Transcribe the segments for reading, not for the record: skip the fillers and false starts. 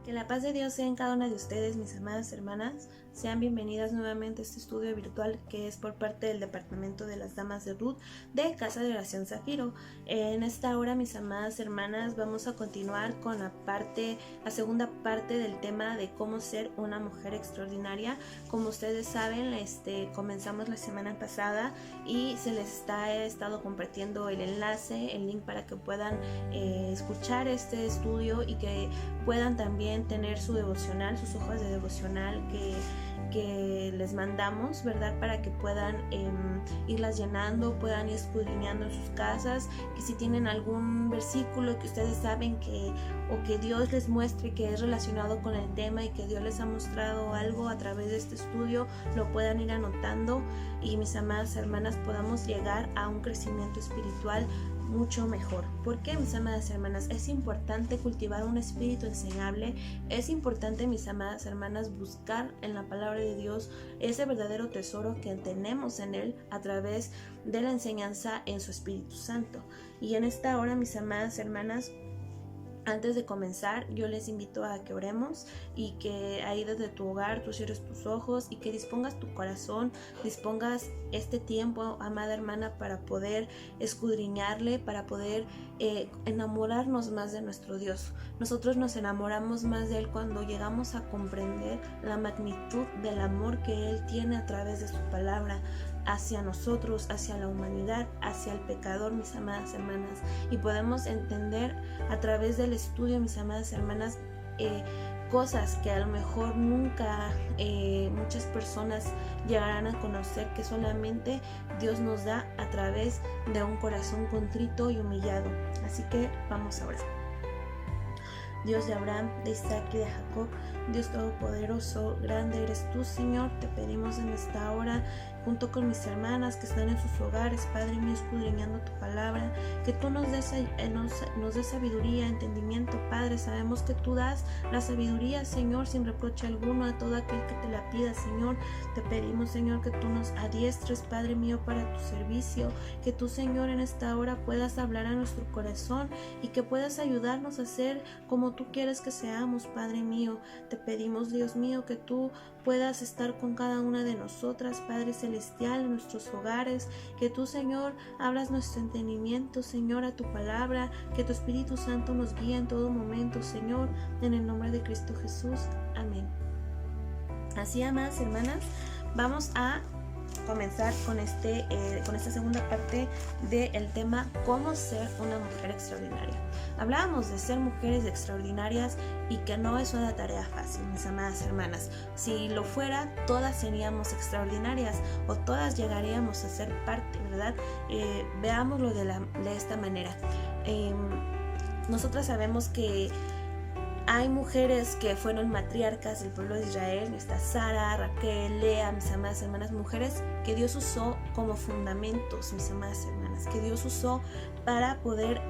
Que la paz de Dios sea en cada una de ustedes, mis amadas hermanas. Sean bienvenidas nuevamente a este estudio virtual que es por parte del Departamento de las Damas de Ruth de Casa de Oración Zafiro. En esta hora, mis amadas hermanas, vamos a continuar con la segunda parte del tema de cómo ser una mujer extraordinaria. Como ustedes saben, comenzamos la semana pasada y se les he estado compartiendo el enlace, el link para que puedan escuchar este estudio y que puedan también tener su devocional, sus hojas de devocional que les mandamos, ¿verdad? Para que puedan irlas llenando, puedan ir escudriñando en sus casas, que si tienen algún versículo que ustedes saben que Dios les muestre que es relacionado con el tema y que Dios les ha mostrado algo a través de este estudio, lo puedan ir anotando y mis amadas hermanas podamos llegar a un crecimiento espiritual mucho mejor. Porque, mis amadas hermanas, es importante cultivar un espíritu enseñable, es importante, mis amadas hermanas, buscar en la palabra de Dios ese verdadero tesoro que tenemos en él a través de la enseñanza en su Espíritu Santo. Y en esta hora, mis amadas hermanas, antes de comenzar, yo les invito a que oremos y que ahí desde tu hogar tú cierres tus ojos y que dispongas tu corazón, dispongas este tiempo, amada hermana, para poder escudriñarle, para poder enamorarnos más de nuestro Dios. Nosotros nos enamoramos más de Él cuando llegamos a comprender la magnitud del amor que Él tiene a través de su palabra hacia nosotros, hacia la humanidad, hacia el pecador, mis amadas hermanas, y podemos entender a través del estudio, mis amadas hermanas, cosas que a lo mejor nunca muchas personas llegarán a conocer, que solamente Dios nos da a través de un corazón contrito y humillado. Así que vamos a orar. Dios de Abraham, de Isaac y de Jacob, Dios todopoderoso, grande eres tú, Señor. Te pedimos en esta hora, junto con mis hermanas que están en sus hogares, Padre mío, escudriñando tu palabra, que tú nos des sabiduría, entendimiento, Padre. Sabemos que tú das la sabiduría, Señor, sin reproche alguno a todo aquel que te la pida, Señor. Te pedimos, Señor, que tú nos adiestres, Padre mío, para tu servicio, que tú, Señor, en esta hora puedas hablar a nuestro corazón y que puedas ayudarnos a ser como tú quieres que seamos, Padre mío. Te pedimos, Dios mío, que tú puedas estar con cada una de nosotras, Padre celestial, en nuestros hogares, que tú, Señor, abras nuestro entendimiento, Señor, a tu palabra, que tu Espíritu Santo nos guíe en todo momento, Señor, en el nombre de Cristo Jesús. Amén. Así, amadas hermanas, vamos a comenzar con esta segunda parte del tema cómo ser una mujer extraordinaria. Hablábamos de ser mujeres extraordinarias y que no es una tarea fácil, mis amadas hermanas. Si lo fuera, todas seríamos extraordinarias o todas llegaríamos a ser parte, ¿verdad? Veámoslo de esta manera. Nosotras sabemos que hay mujeres que fueron matriarcas del pueblo de Israel, está Sara, Raquel, Lea, mis amadas hermanas, mujeres que Dios usó como fundamentos, mis amadas hermanas, que Dios usó para poder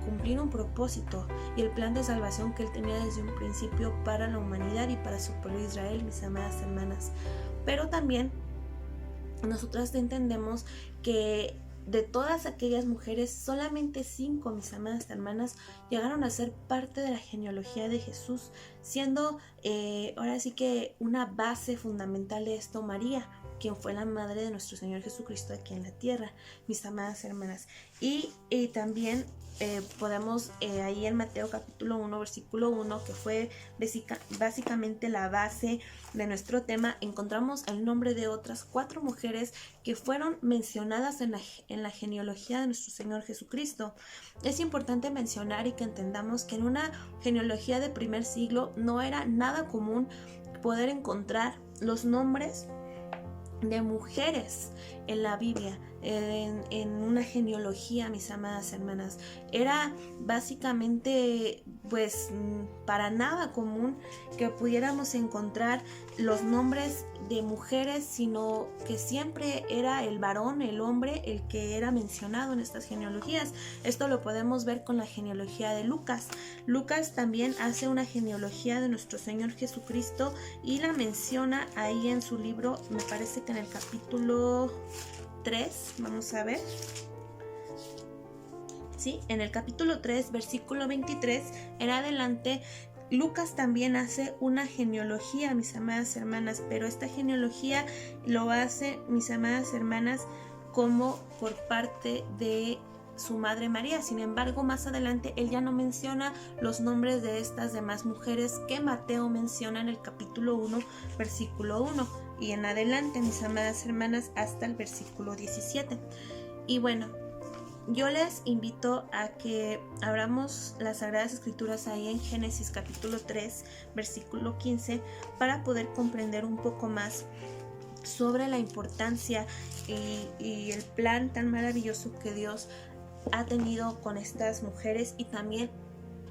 cumplir un propósito y el plan de salvación que Él tenía desde un principio para la humanidad y para su pueblo de Israel, mis amadas hermanas. Pero también nosotras entendemos que de todas aquellas mujeres, solamente 5, mis amadas hermanas, llegaron a ser parte de la genealogía de Jesús, siendo ahora sí que una base fundamental de esto María, quien fue la madre de nuestro Señor Jesucristo aquí en la tierra, mis amadas hermanas. Y también podemos ahí en Mateo capítulo 1, versículo 1, que fue básicamente la base de nuestro tema, encontramos el nombre de otras 4 mujeres que fueron mencionadas en la genealogía de nuestro Señor Jesucristo. Es importante mencionar y que entendamos que en una genealogía de primer siglo no era nada común poder encontrar los nombres de mujeres en la Biblia, en una genealogía, mis amadas hermanas. Era básicamente pues para nada común que pudiéramos encontrar los nombres de mujeres, sino que siempre era el varón, el hombre, el que era mencionado en estas genealogías. Esto lo podemos ver con la genealogía de Lucas. Lucas también hace una genealogía de nuestro Señor Jesucristo y la menciona ahí en su libro, me parece que en el capítulo 3, vamos a ver. Sí, en el capítulo 3, versículo 23 en adelante Lucas también hace una genealogía, mis amadas hermanas, pero esta genealogía lo hace, mis amadas hermanas, como por parte de su madre María. Sin embargo, más adelante él ya no menciona los nombres de estas demás mujeres que Mateo menciona en el capítulo 1, versículo 1 y en adelante, mis amadas hermanas, hasta el versículo 17. Y bueno, yo les invito a que abramos las Sagradas Escrituras ahí en Génesis capítulo 3, versículo 15, para poder comprender un poco más sobre la importancia y el plan tan maravilloso que Dios ha tenido con estas mujeres y también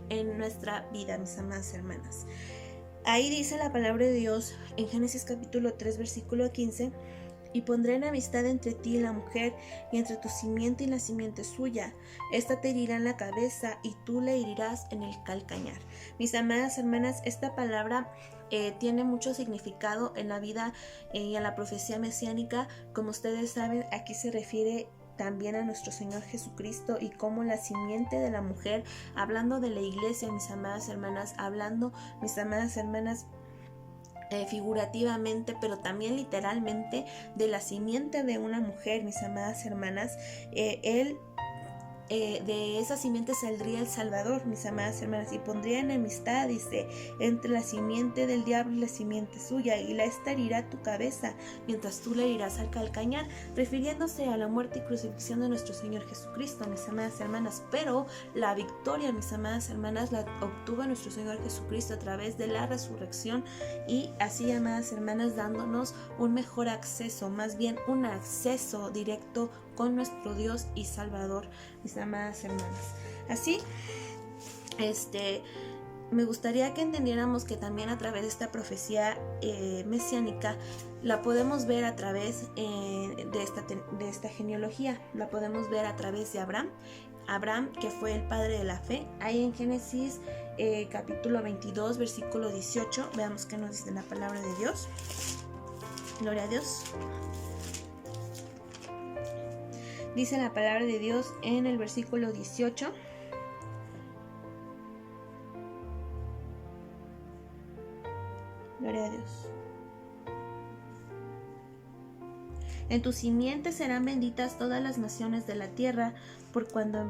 en nuestra vida, mis amadas hermanas. Ahí dice la palabra de Dios en Génesis capítulo 3, versículo 15: y pondré enemistad entre ti y la mujer, y entre tu simiente y la simiente suya. Esta te herirá en la cabeza, y tú le herirás en el calcañar. Mis amadas hermanas, esta palabra tiene mucho significado en la vida y en la profecía mesiánica. Como ustedes saben, aquí se refiere también a nuestro Señor Jesucristo y como la simiente de la mujer, hablando de la iglesia, mis amadas hermanas, hablando, mis amadas hermanas, figurativamente, pero también literalmente, de la simiente de una mujer, mis amadas hermanas. De esa simiente saldría el Salvador, mis amadas hermanas, y pondría enemistad, dice, entre la simiente del diablo y la simiente suya, y la esta herirá tu cabeza, mientras tú le herirás al calcañar, refiriéndose a la muerte y crucifixión de nuestro Señor Jesucristo, mis amadas hermanas. Pero la victoria, mis amadas hermanas, la obtuvo nuestro Señor Jesucristo a través de la resurrección, y así, amadas hermanas, dándonos un mejor acceso, más bien un acceso directo con nuestro Dios y Salvador, mis amadas hermanas. Así, me gustaría que entendiéramos que también a través de esta profecía mesiánica la podemos ver a través de esta genealogía. La podemos ver a través de Abraham, que fue el padre de la fe. Ahí en Génesis capítulo 22, versículo 18, veamos qué nos dice la palabra de Dios. Gloria a Dios. Dice la palabra de Dios en el versículo 18: gloria a Dios. En tu simiente serán benditas todas las naciones de la tierra, por cuando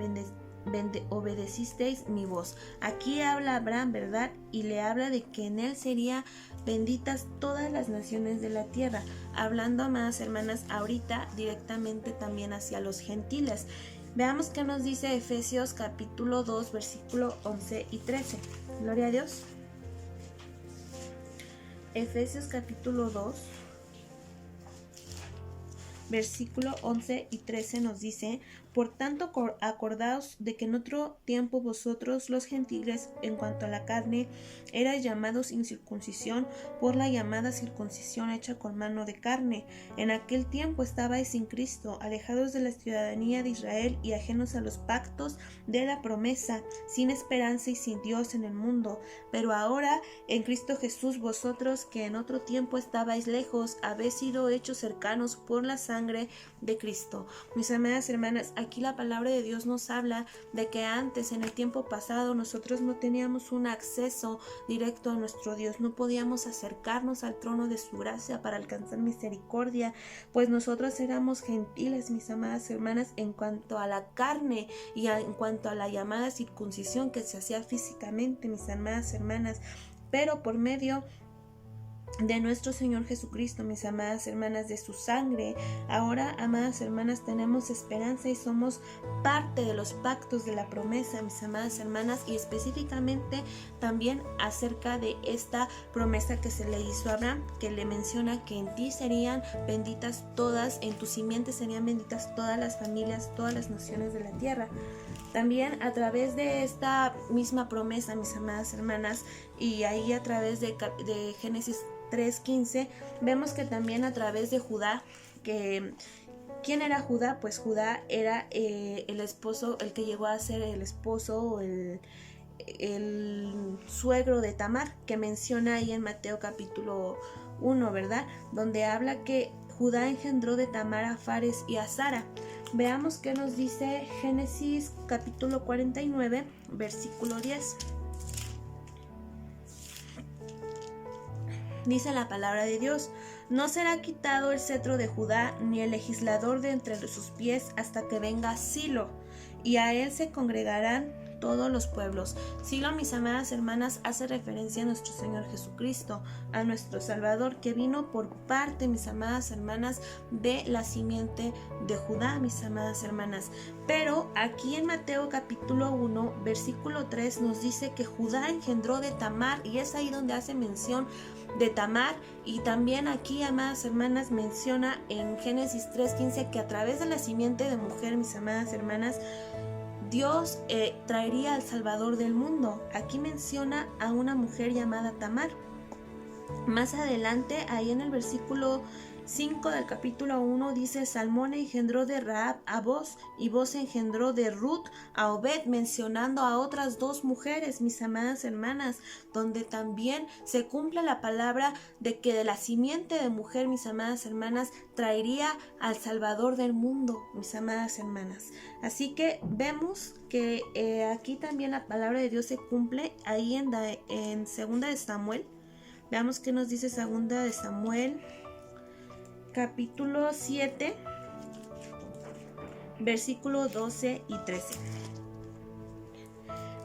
obedecisteis mi voz. Aquí habla Abraham, ¿verdad? Y le habla de que en él serían benditas todas las naciones de la tierra, hablando, amadas hermanas, ahorita directamente también hacia los gentiles. Veamos qué nos dice Efesios capítulo 2, versículo 11 y 13. Gloria a Dios. Efesios capítulo 2, versículo 11 y 13 nos dice: por tanto, acordaos de que en otro tiempo vosotros los gentiles, en cuanto a la carne, erais llamados incircuncisión por la llamada circuncisión hecha con mano de carne. En aquel tiempo estabais sin Cristo, alejados de la ciudadanía de Israel y ajenos a los pactos de la promesa, sin esperanza y sin Dios en el mundo. Pero ahora, en Cristo Jesús, vosotros que en otro tiempo estabais lejos, habéis sido hechos cercanos por la sangre de Cristo. Mis amadas hermanas, aquí la palabra de Dios nos habla de que antes, en el tiempo pasado, nosotros no teníamos un acceso directo a nuestro Dios, no podíamos acercarnos al trono de su gracia para alcanzar misericordia, pues nosotros éramos gentiles, mis amadas hermanas, en cuanto a la carne y en cuanto a la llamada circuncisión que se hacía físicamente, mis amadas hermanas. Pero por medio de nuestro Señor Jesucristo, mis amadas hermanas, de su sangre, ahora, amadas hermanas, tenemos esperanza y somos parte de los pactos de la promesa, mis amadas hermanas, y específicamente también acerca de esta promesa que se le hizo a Abraham, que le menciona que en ti serían benditas todas, en tu simiente serían benditas todas las familias, todas las naciones de la tierra. También a través de esta misma promesa, mis amadas hermanas, y ahí a través de Génesis 3:15, vemos que también a través de Judá, ¿quién era Judá? Pues Judá era el esposo, el que llegó a ser el esposo o el suegro de Tamar, que menciona ahí en Mateo capítulo 1, ¿verdad? Donde habla que Judá engendró de Tamar a Fares y a Zara. Veamos qué nos dice Génesis capítulo 49, versículo 10. Dice la palabra de Dios: no será quitado el cetro de Judá, ni el legislador de entre sus pies, hasta que venga Silo, y a él se congregarán todos los pueblos. Silo, mis amadas hermanas, hace referencia a nuestro Señor Jesucristo, a nuestro Salvador, que vino por parte, mis amadas hermanas, de la simiente de Judá, mis amadas hermanas. Pero aquí en Mateo capítulo 1, versículo 3 nos dice que Judá engendró de Tamar, y es ahí donde hace mención de Tamar. Y también aquí, amadas hermanas, menciona en Génesis 3:15 que a través de la simiente de mujer, mis amadas hermanas, Dios traería al Salvador del mundo. Aquí menciona a una mujer llamada Tamar. Más adelante, ahí en el versículo 5 del capítulo 1 dice: Salmón engendró de Rahab a Boz, y Boz engendró de Ruth a Obed, mencionando a otras dos mujeres, mis amadas hermanas, donde también se cumple la palabra de que de la simiente de mujer, mis amadas hermanas, traería al Salvador del mundo, mis amadas hermanas. Así que vemos que aquí también la palabra de Dios se cumple ahí en Segunda de Samuel. Veamos qué nos dice Segunda de Samuel, capítulo 7, versículos 12 y 13.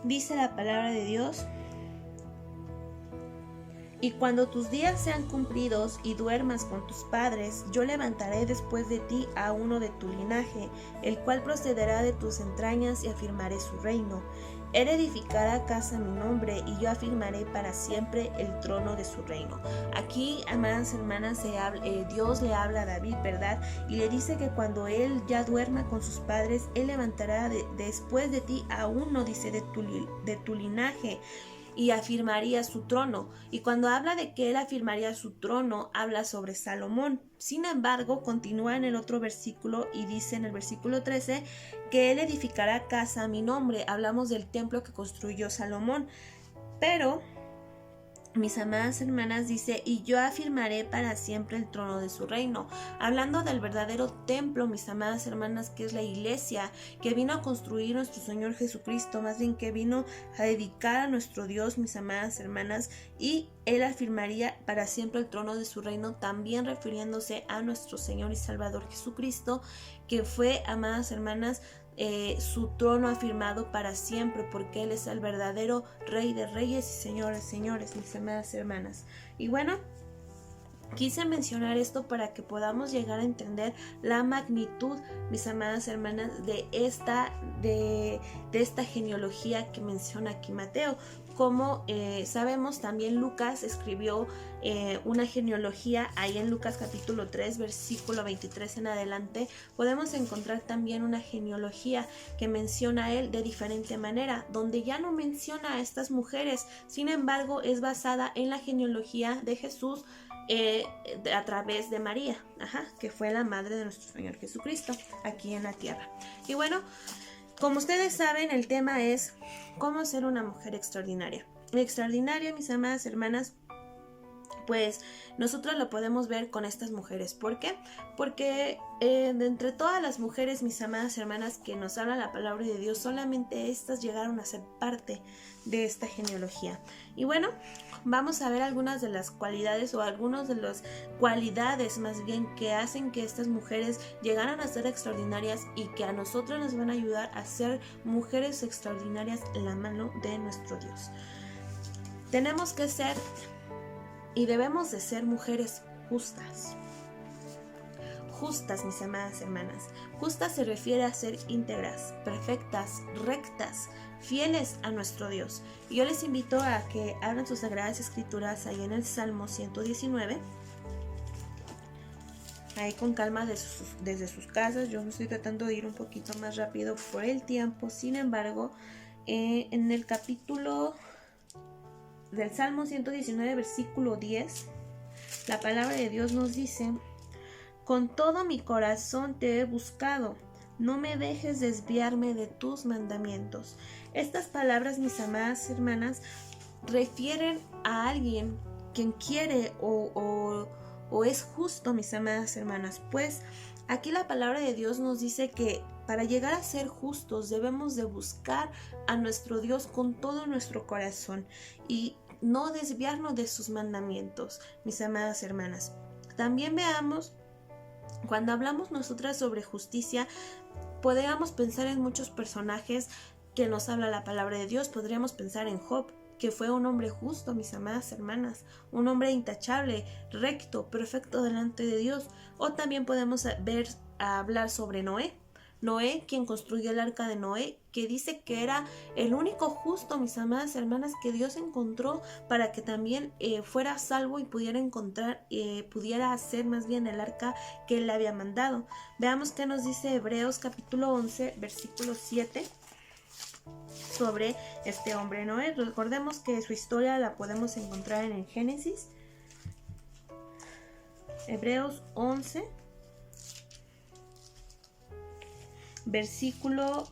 Dice la palabra de Dios: y cuando tus días sean cumplidos y duermas con tus padres, yo levantaré después de ti a uno de tu linaje, el cual procederá de tus entrañas, y afirmaré su reino. Él edificará casa a mi nombre, y yo afirmaré para siempre el trono de su reino. Aquí, amadas hermanas, Dios le habla a David, ¿verdad? Y le dice que cuando él ya duerma con sus padres, él levantará después de ti a uno, dice, de tu linaje, y afirmaría su trono. Y cuando habla de que él afirmaría su trono, habla sobre Salomón. Sin embargo, continúa en el otro versículo y dice en el versículo 13 que él edificará casa a mi nombre. Hablamos del templo que construyó Salomón. Pero, mis amadas hermanas, dice: y yo afirmaré para siempre el trono de su reino. Hablando del verdadero templo, mis amadas hermanas, que es la iglesia, que vino a construir nuestro Señor Jesucristo, más bien que vino a dedicar a nuestro Dios, mis amadas hermanas, y él afirmaría para siempre el trono de su reino, también refiriéndose a nuestro Señor y Salvador Jesucristo, que fue, amadas hermanas, su trono afirmado para siempre, porque él es el verdadero Rey de Reyes y Señor de Señores, mis amadas hermanas. Y bueno, quise mencionar esto para que podamos llegar a entender la magnitud, mis amadas hermanas, de esta genealogía que menciona aquí Mateo. Como sabemos, también Lucas escribió una genealogía. Ahí en Lucas capítulo 3, versículo 23 en adelante, podemos encontrar también una genealogía que menciona a él de diferente manera, donde ya no menciona a estas mujeres. Sin embargo, es basada en la genealogía de Jesús a través de María, que fue la madre de nuestro Señor Jesucristo aquí en la tierra. Y bueno, como ustedes saben, el tema es cómo ser una mujer extraordinaria. Extraordinaria, mis amadas hermanas, pues nosotros lo podemos ver con estas mujeres. ¿Por qué? Porque de entre todas las mujeres, mis amadas hermanas, que nos habla la palabra de Dios, solamente estas llegaron a ser parte de esta genealogía. Y bueno, vamos a ver algunas de las cualidades, o algunas de las cualidades más bien, que hacen que estas mujeres llegaran a ser extraordinarias, y que a nosotros nos van a ayudar a ser mujeres extraordinarias en la mano de nuestro Dios. Tenemos que ser y debemos de ser mujeres justas. Justas, mis amadas hermanas. Justas se refiere a ser íntegras, perfectas, rectas, fieles a nuestro Dios. Y yo les invito a que abran sus sagradas escrituras ahí en el Salmo 119. Ahí con calma desde sus casas. Yo me estoy tratando de ir un poquito más rápido por el tiempo. Sin embargo, en el capítulo del Salmo 119, versículo 10, la palabra de Dios nos dice: con todo mi corazón te he buscado, no me dejes desviarme de tus mandamientos. Estas palabras, mis amadas hermanas, refieren a alguien quien quiere o es justo, mis amadas hermanas. Pues aquí la palabra de Dios nos dice que para llegar a ser justos debemos de buscar a nuestro Dios con todo nuestro corazón. Y no desviarnos de sus mandamientos, mis amadas hermanas. También veamos, cuando hablamos nosotras sobre justicia, podríamos pensar en muchos personajes que nos habla la palabra de Dios. Podríamos pensar en Job, que fue un hombre justo, mis amadas hermanas, un hombre intachable, recto, perfecto delante de Dios. O también podemos hablar sobre Noé. Noé, quien construyó el arca de Noé, que dice que era el único justo, mis amadas hermanas, que Dios encontró para que también fuera salvo y pudiera pudiera hacer más bien el arca que él le había mandado. Veamos qué nos dice Hebreos capítulo 11, versículo 7. Sobre este hombre Noé. Recordemos que su historia la podemos encontrar en el Génesis, Hebreos 11, versículo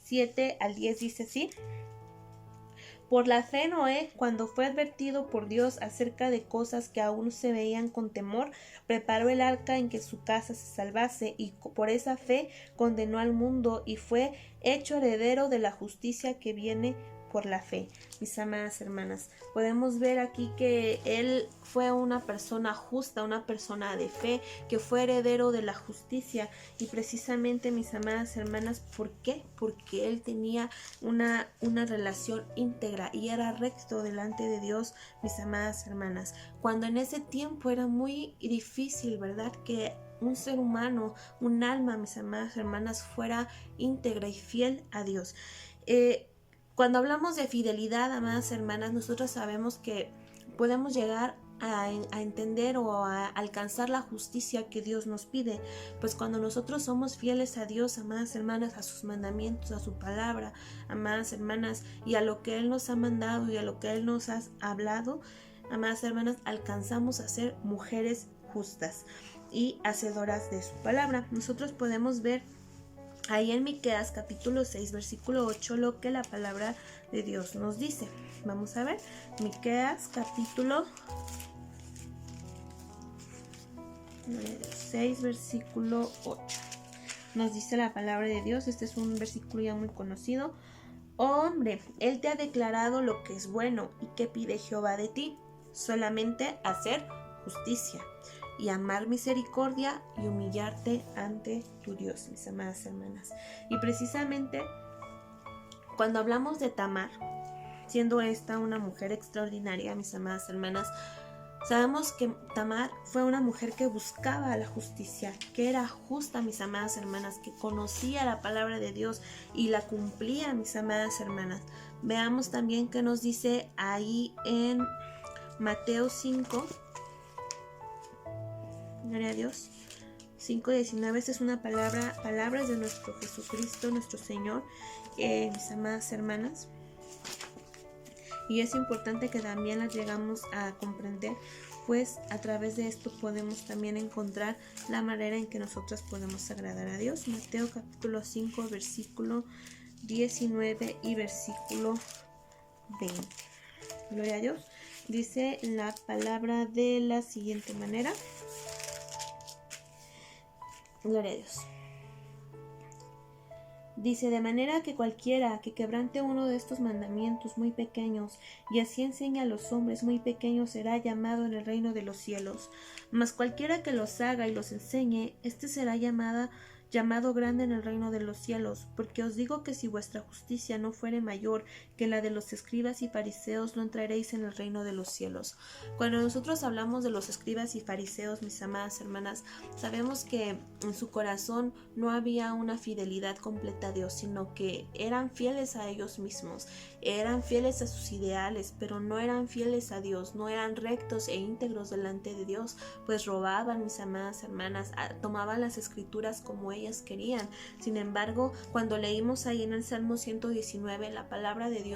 7 al 10, dice así: Por la fe Noé, cuando fue advertido por Dios acerca de cosas que aún se veían con temor, preparó el arca en que su casa se salvase, y por esa fe condenó al mundo y fue hecho heredero de la justicia que viene por la fe. Mis amadas hermanas, podemos ver aquí que él fue una persona justa, una persona de fe, que fue heredero de la justicia. Y precisamente, mis amadas hermanas, ¿por qué? Porque él tenía una relación íntegra y era recto delante de Dios, mis amadas hermanas. Cuando en ese tiempo era muy difícil, ¿verdad?, que un ser humano, un alma, mis amadas hermanas, fuera íntegra y fiel a Dios. Cuando hablamos de fidelidad, amadas hermanas, nosotros sabemos que podemos llegar a entender o a alcanzar la justicia que Dios nos pide, pues cuando nosotros somos fieles a Dios, amadas hermanas, a sus mandamientos, a su palabra, amadas hermanas, y a lo que Él nos ha mandado y a lo que Él nos ha hablado, amadas hermanas, alcanzamos a ser mujeres justas y hacedoras de su palabra. Nosotros podemos ver ahí en Miqueas capítulo 6 versículo 8 lo que la palabra de Dios nos dice. Vamos a ver, Miqueas capítulo 6 versículo 8. Nos dice la palabra de Dios, este es un versículo ya muy conocido: Oh hombre, Él te ha declarado lo que es bueno, y qué pide Jehová de ti, solamente hacer justicia y amar misericordia y humillarte ante tu Dios, mis amadas hermanas. Y precisamente cuando hablamos de Tamar, siendo esta una mujer extraordinaria, mis amadas hermanas, sabemos que Tamar fue una mujer que buscaba la justicia, que era justa, mis amadas hermanas, que conocía la palabra de Dios y la cumplía, mis amadas hermanas. Veamos también qué nos dice ahí en Mateo 5, gloria a Dios, 5:19. Esta es una palabras de nuestro Jesucristo, nuestro Señor, mis amadas hermanas. Y es importante que también las llegamos a comprender, pues a través de esto podemos también encontrar la manera en que nosotras podemos agradar a Dios. Mateo capítulo 5, versículo 19 y versículo 20. Gloria a Dios. Dice la palabra de la siguiente manera. Gloria a Dios. Dice: de manera que cualquiera que quebrante uno de estos mandamientos muy pequeños y así enseña a los hombres muy pequeños será llamado en el reino de los cielos. Mas cualquiera que los haga y los enseñe, este será llamado grande en el reino de los cielos. Porque os digo que si vuestra justicia no fuere mayor que la de los escribas y fariseos, no entraréis en el reino de los cielos. Cuando nosotros hablamos de los escribas y fariseos, mis amadas hermanas, sabemos que en su corazón no había una fidelidad completa a Dios, sino que eran fieles a ellos mismos, eran fieles a sus ideales, pero no eran fieles a Dios, no eran rectos e íntegros delante de Dios, pues robaban, mis amadas hermanas, tomaban las escrituras como ellas querían. Sin embargo, cuando leímos ahí en el Salmo 119 la palabra de Dios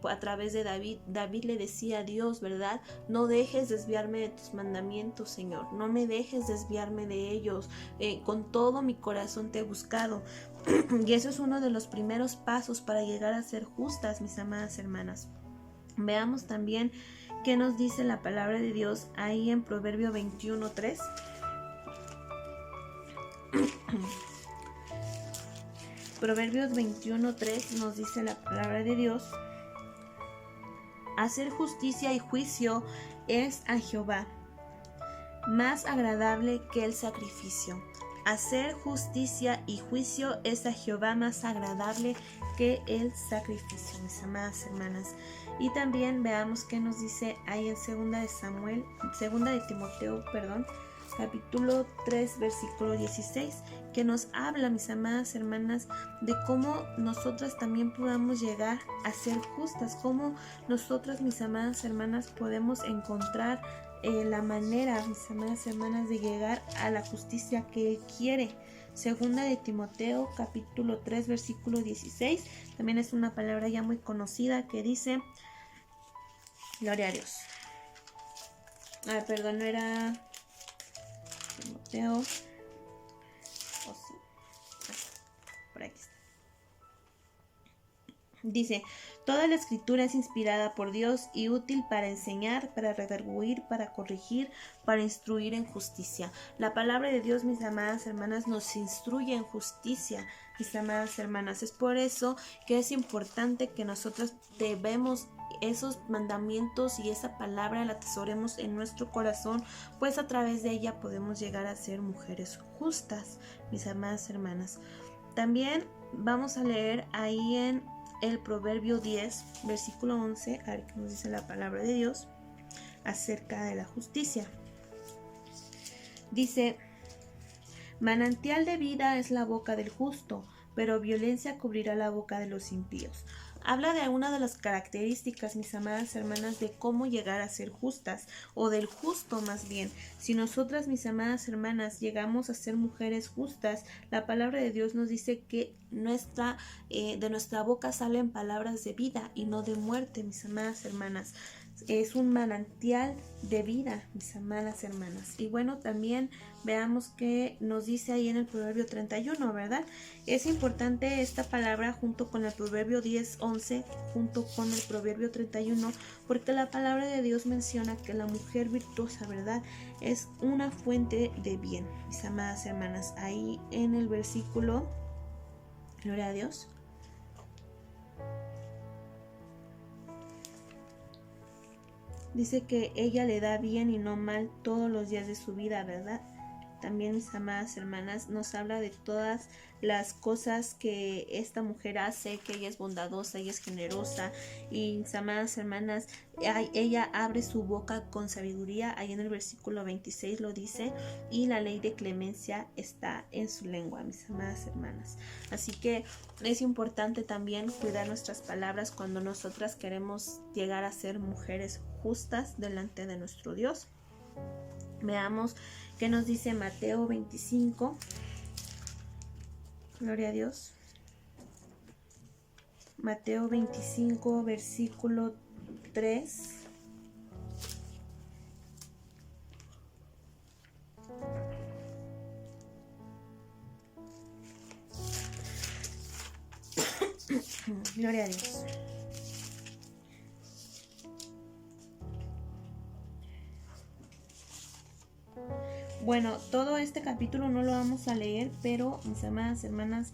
a través de David le decía a Dios, ¿verdad? No dejes desviarme de tus mandamientos, Señor, no me dejes desviarme de ellos, con todo mi corazón te he buscado. Y eso es uno de los primeros pasos para llegar a ser justas, mis amadas hermanas. Veamos también qué nos dice la palabra de Dios ahí en Proverbio 21:3. Proverbios 21:3 nos dice la palabra de Dios: Hacer justicia y juicio es a Jehová más agradable que el sacrificio. Hacer justicia y juicio es a Jehová más agradable que el sacrificio, mis amadas hermanas. Y también veamos qué nos dice ahí en segunda de Timoteo, capítulo 3, versículo 16, que nos habla, mis amadas hermanas, de cómo nosotras también podamos llegar a ser justas, cómo nosotras, mis amadas hermanas, podemos encontrar la manera, mis amadas hermanas, de llegar a la justicia que Él quiere. Segunda de Timoteo, capítulo 3, versículo 16, también es una palabra ya muy conocida que dice, gloria a Dios. Perdón, no era Timoteo. Por aquí está. Dice, toda la escritura es inspirada por Dios y útil para enseñar, para redarguir, para corregir, para instruir en justicia. La palabra de Dios, mis amadas hermanas, nos instruye en justicia, mis amadas hermanas. Es por eso que es importante que nosotras debemos esos mandamientos y esa palabra la atesoremos en nuestro corazón, pues a través de ella podemos llegar a ser mujeres justas, mis amadas hermanas. También vamos a leer ahí en el Proverbio 10, versículo 11, a ver qué nos dice la palabra de Dios acerca de la justicia. Dice, manantial de vida es la boca del justo, pero violencia cubrirá la boca de los impíos. Habla de una de las características, mis amadas hermanas, de cómo llegar a ser justas, o del justo más bien. Si nosotras, mis amadas hermanas, llegamos a ser mujeres justas, la palabra de Dios nos dice que de nuestra boca salen palabras de vida y no de muerte, mis amadas hermanas. Es un manantial de vida, mis amadas hermanas. Y bueno, también veamos que nos dice ahí en el Proverbio 31, ¿verdad? Es importante esta palabra junto con el Proverbio 10, 11, junto con el Proverbio 31, porque la palabra de Dios menciona que la mujer virtuosa, ¿verdad?, es una fuente de bien, mis amadas hermanas. Ahí en el versículo, gloria a Dios, dice que ella le da bien y no mal todos los días de su vida, ¿verdad? También, mis amadas hermanas, nos habla de todas las cosas que esta mujer hace, que ella es bondadosa, ella es generosa. Y, mis amadas hermanas, ella abre su boca con sabiduría. Ahí en el versículo 26 lo dice, y la ley de clemencia está en su lengua, mis amadas hermanas. Así que es importante también cuidar nuestras palabras cuando nosotras queremos llegar a ser mujeres justas delante de nuestro Dios. Veamos qué nos dice Mateo 25. Gloria a Dios. Mateo 25, versículo 3. Gloria a Dios. Bueno, todo este capítulo no lo vamos a leer, pero, mis amadas hermanas,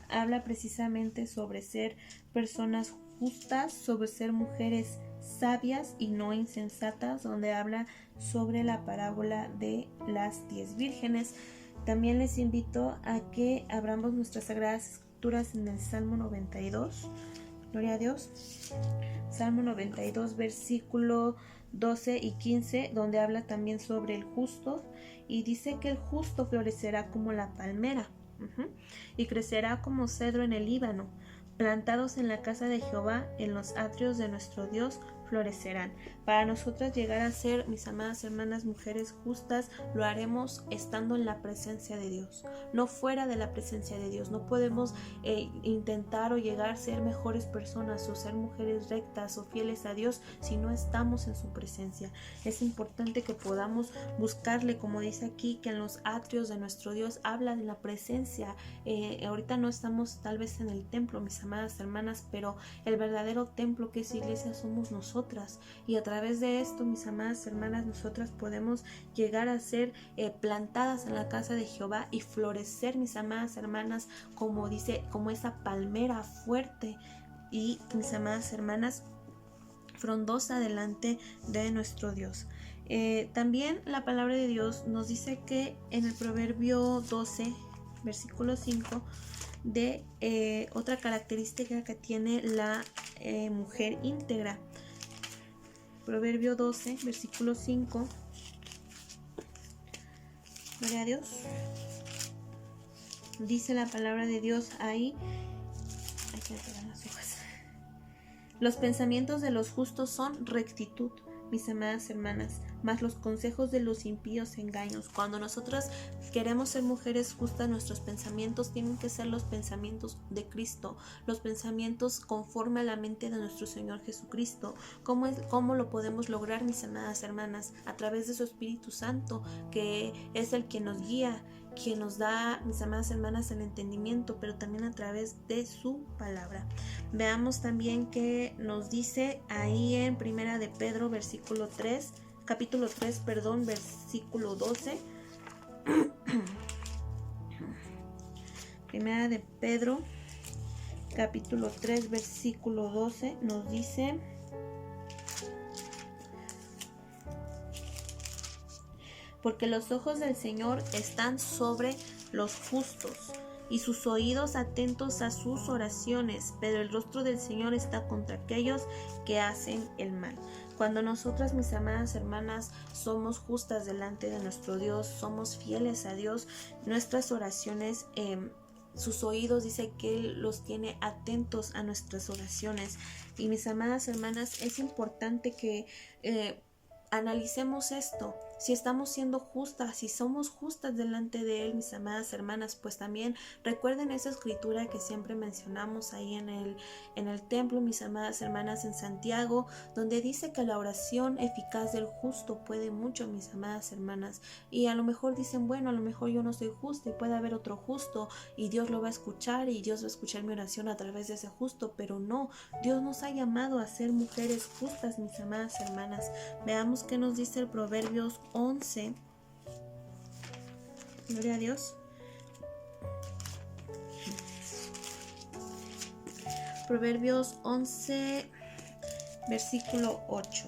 habla precisamente sobre ser personas justas, sobre ser mujeres sabias y no insensatas, donde habla sobre la parábola de las 10 vírgenes. También les invito a que abramos nuestras sagradas escrituras en el Salmo 92. Gloria a Dios. Salmo 92, versículo 12 y 15, donde habla también sobre el justo, y dice que el justo florecerá como la palmera, y crecerá como cedro en el Líbano. Plantados en la casa de Jehová, en los atrios de nuestro Dios, florecerán. Para nosotras llegar a ser, mis amadas hermanas, mujeres justas, lo haremos estando en la presencia de Dios, no fuera de la presencia de Dios. No podemos intentar o llegar a ser mejores personas o ser mujeres rectas o fieles a Dios si no estamos en su presencia. Es importante que podamos buscarle, como dice aquí, que en los atrios de nuestro Dios habla de la presencia. Ahorita no estamos tal vez en el templo, mis amadas hermanas, pero el verdadero templo que es iglesia somos nosotras, y a través de esto, mis amadas hermanas, nosotras podemos llegar a ser plantadas en la casa de Jehová y florecer, mis amadas hermanas, como dice, como esa palmera fuerte. Y, mis amadas hermanas, frondosa delante de nuestro Dios. También la palabra de Dios nos dice que en el Proverbio 12, versículo 5, de otra característica que tiene la mujer íntegra. Proverbio 12, versículo 5. Gloria a Dios. Dice la palabra de Dios ahí. Hay que pegar las hojas. Los pensamientos de los justos son rectitud, mis amadas hermanas, mas los consejos de los impíos engaños. Cuando nosotras queremos ser mujeres justas, nuestros pensamientos tienen que ser los pensamientos de Cristo, los pensamientos conforme a la mente de nuestro Señor Jesucristo. ¿Cómo lo podemos lograr, mis amadas hermanas? A través de su Espíritu Santo, que es el que nos guía, quien nos da, mis amadas hermanas, el entendimiento, pero también a través de su palabra. Veamos también que nos dice ahí en Primera de Pedro, capítulo 3, versículo 12. Primera de Pedro, capítulo 3, versículo 12, nos dice: porque los ojos del Señor están sobre los justos, y sus oídos atentos a sus oraciones, pero el rostro del Señor está contra aquellos que hacen el mal. Cuando nosotras, mis amadas hermanas, somos justas delante de nuestro Dios, somos fieles a Dios, nuestras oraciones, sus oídos, dice que Él los tiene atentos a nuestras oraciones. Y mis amadas hermanas, es importante que analicemos esto. Si estamos siendo justas, si somos justas delante de Él, mis amadas hermanas, pues también recuerden esa escritura que siempre mencionamos ahí en el templo, mis amadas hermanas, en Santiago, donde dice que la oración eficaz del justo puede mucho, mis amadas hermanas. Y a lo mejor dicen, bueno, a lo mejor yo no soy justa y puede haber otro justo y Dios lo va a escuchar y Dios va a escuchar mi oración a través de ese justo, pero no, Dios nos ha llamado a ser mujeres justas, mis amadas hermanas. Veamos qué nos dice el Proverbios 11. Gloria a Dios. Proverbios 11, versículo 8.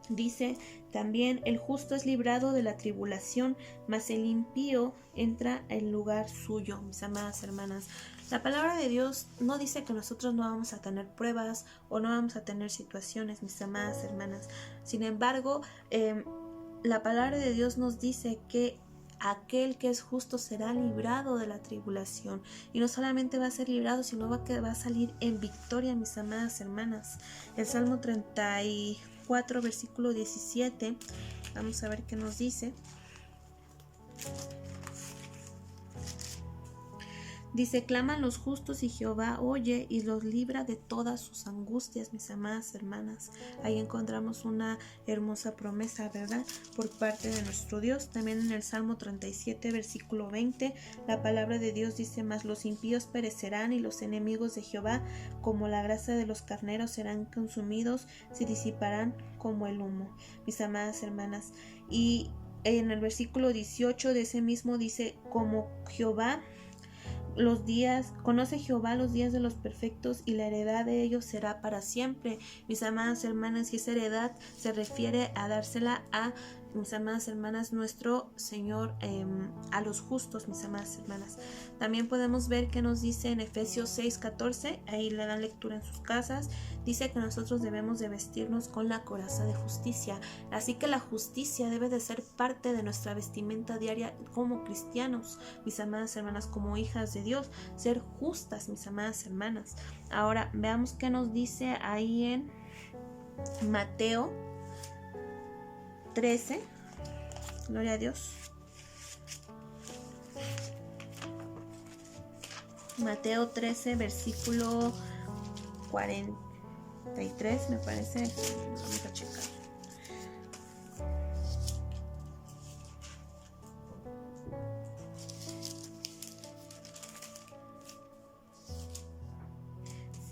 Dice también: el justo es librado de la tribulación, mas el impío entra en lugar suyo. Mis amadas hermanas, la palabra de Dios no dice que nosotros no vamos a tener pruebas o no vamos a tener situaciones, mis amadas hermanas. Sin embargo, la palabra de Dios nos dice que aquel que es justo será librado de la tribulación, y no solamente va a ser librado, sino va a salir en victoria, mis amadas hermanas. El Salmo 34, versículo 17, vamos a ver qué nos dice. Dice: claman los justos y Jehová oye y los libra de todas sus angustias, mis amadas hermanas. Ahí encontramos una hermosa promesa, ¿verdad?, por parte de nuestro Dios. También en el Salmo 37, versículo 20, la palabra de Dios dice: mas los impíos perecerán y los enemigos de Jehová, como la grasa de los carneros, serán consumidos, se disiparán como el humo. Mis amadas hermanas, y en el versículo 18 de ese mismo dice: conoce Jehová los días de los perfectos, y la heredad de ellos será para siempre. Mis amadas hermanas, y esa heredad se refiere a dársela a, mis amadas hermanas, nuestro Señor, a los justos, mis amadas hermanas. También podemos ver que nos dice en Efesios 6:14, ahí le dan lectura en sus casas, dice que nosotros debemos de vestirnos con la coraza de justicia. Así que la justicia debe de ser parte de nuestra vestimenta diaria como cristianos, mis amadas hermanas, como hijas de Dios, ser justas, mis amadas hermanas. Ahora veamos qué nos dice ahí en Mateo 13, gloria a Dios. Mateo 13, versículo 43, me parece. Vamos a checar.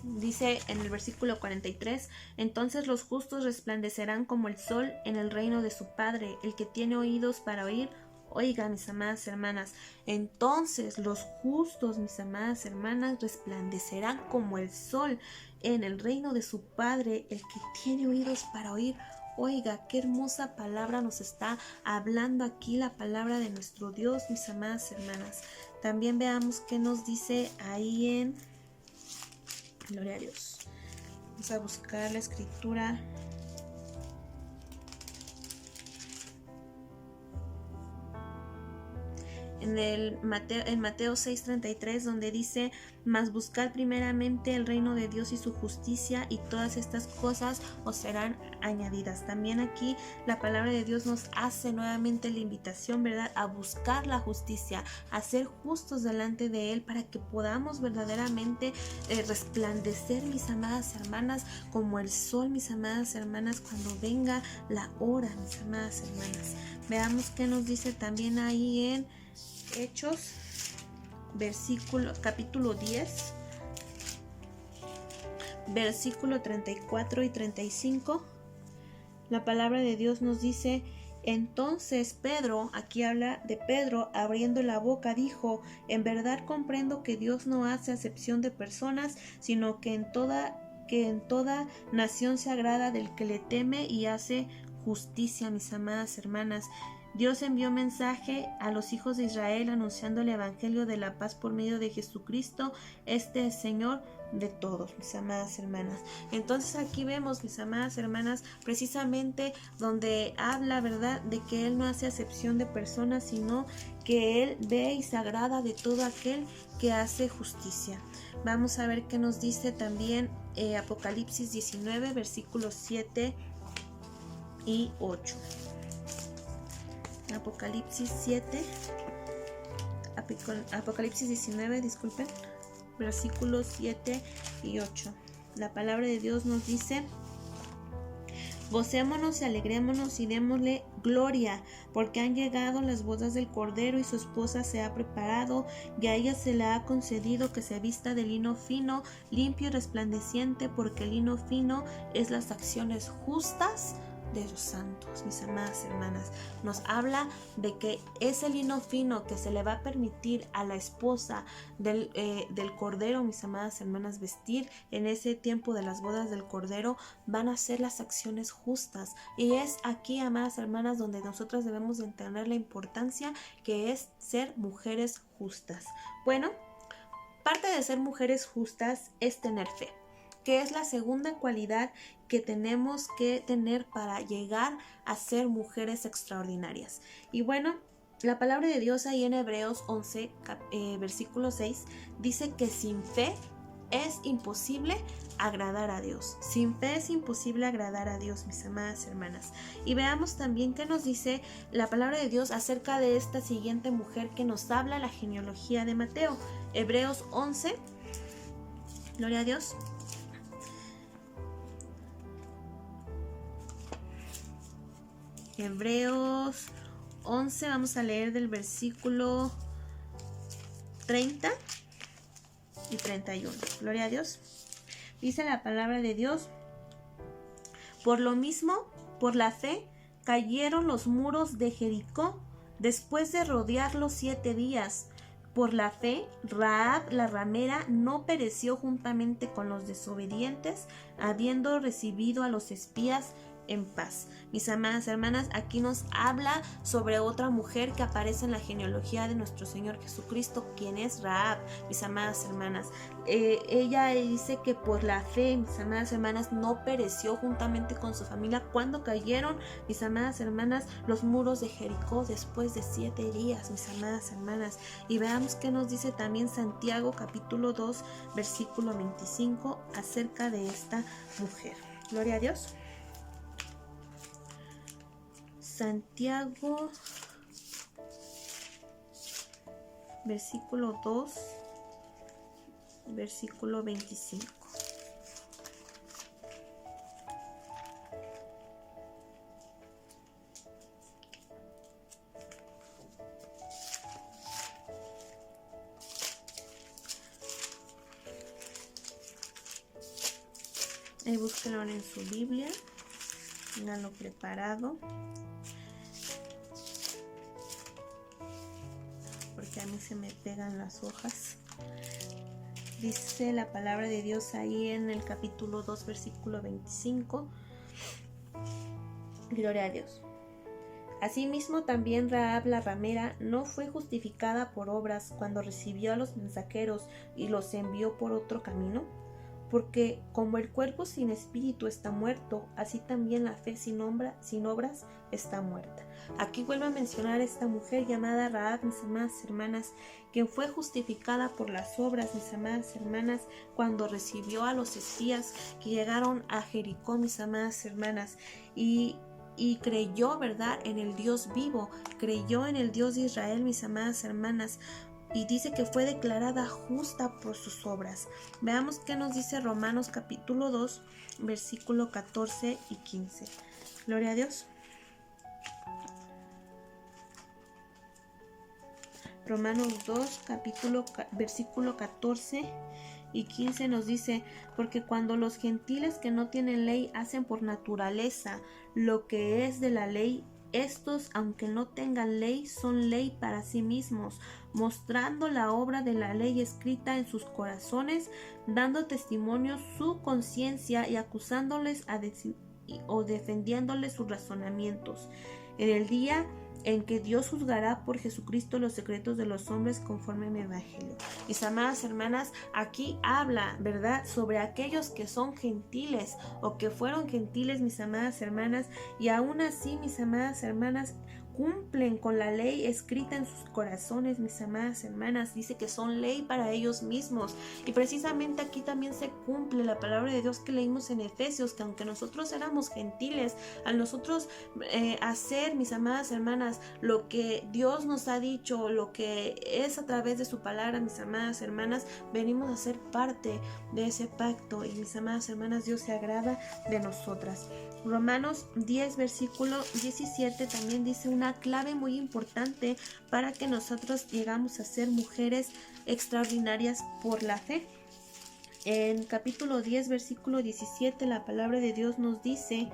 Dice en el versículo 43: entonces los justos resplandecerán como el sol en el reino de su Padre. El que tiene oídos para oír, Oiga, mis amadas hermanas, entonces los justos, mis amadas hermanas, resplandecerán como el sol en el reino de su Padre. El que tiene oídos para oír, oiga, qué hermosa palabra nos está hablando aquí la palabra de nuestro Dios, mis amadas hermanas. También veamos qué nos dice ahí en... Gloria a Dios. Vamos a buscar la escritura. En Mateo 6:33, donde dice: mas buscad primeramente el reino de Dios y su justicia, y todas estas cosas os serán añadidas. También aquí la palabra de Dios nos hace nuevamente la invitación, ¿verdad?, a buscar la justicia, a ser justos delante de Él, para que podamos verdaderamente resplandecer, mis amadas hermanas, como el sol, mis amadas hermanas, cuando venga la hora, mis amadas hermanas. Veamos qué nos dice también ahí en Hechos, capítulo 10, versículo 34 y 35. La palabra de Dios nos dice: entonces Pedro, aquí habla de Pedro, abriendo la boca, dijo: en verdad comprendo que Dios no hace acepción de personas, sino que en toda nación se agrada del que le teme y hace justicia. Mis amadas hermanas, Dios envió mensaje a los hijos de Israel anunciando el evangelio de la paz por medio de Jesucristo. Este es Señor de todos, mis amadas hermanas. Entonces aquí vemos, mis amadas hermanas, precisamente donde habla, ¿verdad?, de que Él no hace acepción de personas, sino que Él ve y se agrada de todo aquel que hace justicia. Vamos a ver qué nos dice también Apocalipsis 19, versículos 7 y 8. Apocalipsis 19, disculpen, versículos 7 y 8. La palabra de Dios nos dice: gocémonos y alegrémonos y démosle gloria, porque han llegado las bodas del Cordero y su esposa se ha preparado, y a ella se le ha concedido que se vista de lino fino, limpio y resplandeciente, porque el lino fino es las acciones justas de los santos. Mis amadas hermanas, nos habla de que ese lino fino que se le va a permitir a la esposa del Cordero, mis amadas hermanas, vestir en ese tiempo de las bodas del Cordero, van a ser las acciones justas. Y es aquí, amadas hermanas, donde nosotras debemos de entender la importancia que es ser mujeres justas. Bueno, parte de ser mujeres justas es tener fe, que es la segunda cualidad que tenemos que tener para llegar a ser mujeres extraordinarias. Y bueno, la palabra de Dios ahí en Hebreos 11, versículo 6, dice que sin fe es imposible agradar a Dios. Sin fe es imposible agradar a Dios, mis amadas hermanas. Y veamos también qué nos dice la palabra de Dios acerca de esta siguiente mujer que nos habla la genealogía de Mateo. Hebreos 11, gloria a Dios. Hebreos 11, vamos a leer del versículo 30 y 31. Gloria a Dios. Dice la palabra de Dios: por lo mismo, por la fe, cayeron los muros de Jericó después de rodearlos 7 días. Por la fe, Rahab la ramera no pereció juntamente con los desobedientes, habiendo recibido a los espías en paz. Mis amadas hermanas, aquí nos habla sobre otra mujer que aparece en la genealogía de nuestro Señor Jesucristo, quien es Rahab, mis amadas hermanas. Ella dice que por la fe, mis amadas hermanas, no pereció juntamente con su familia cuando cayeron, mis amadas hermanas, los muros de Jericó después de 7 días, mis amadas hermanas. Y veamos qué nos dice también Santiago capítulo 2, versículo 25 acerca de esta mujer. Gloria a Dios. Santiago, versículo 2, versículo 25. Ahí búsquenlo en su Biblia, tenganlo preparado. que a mí se me pegan las hojas. Dice la palabra de Dios ahí en el capítulo 2, versículo 25. Gloria a Dios. Asimismo también Rahab la ramera no fue justificada por obras cuando recibió a los mensajeros y los envió por otro camino, porque como el cuerpo sin espíritu está muerto, así también la fe sin obras está muerta. Aquí vuelvo a mencionar a esta mujer llamada Rahab, mis amadas hermanas, quien fue justificada por las obras, mis amadas hermanas, cuando recibió a los espías que llegaron a Jericó, mis amadas hermanas, y creyó, ¿verdad?, en el Dios vivo, creyó en el Dios de Israel, mis amadas hermanas, y dice que fue declarada justa por sus obras. Veamos qué nos dice Romanos capítulo 2, versículo 14 y 15. Gloria a Dios. Romanos 2, versículo 14 y 15 nos dice: porque cuando los gentiles que no tienen ley hacen por naturaleza lo que es de la ley, estos, aunque no tengan ley, son ley para sí mismos, mostrando la obra de la ley escrita en sus corazones, dando testimonio su conciencia y acusándoles o defendiéndoles sus razonamientos. En el día en que Dios juzgará por Jesucristo los secretos de los hombres conforme a mi evangelio. Mis amadas hermanas, aquí habla, ¿verdad?, sobre aquellos que son gentiles o que fueron gentiles, mis amadas hermanas, y aún así, mis amadas hermanas, cumplen con la ley escrita en sus corazones, mis amadas hermanas. Dice que son ley para ellos mismos, y precisamente aquí también se cumple la palabra de Dios que leímos en Efesios, que aunque nosotros éramos gentiles, al nosotros hacer, mis amadas hermanas, lo que Dios nos ha dicho, lo que es a través de su palabra, mis amadas hermanas, venimos a ser parte de ese pacto, y mis amadas hermanas, Dios se agrada de nosotras. Romanos 10, versículo 17 también dice una clave muy importante para que nosotros llegamos a ser mujeres extraordinarias por la fe. En capítulo 10, versículo 17, la palabra de Dios nos dice: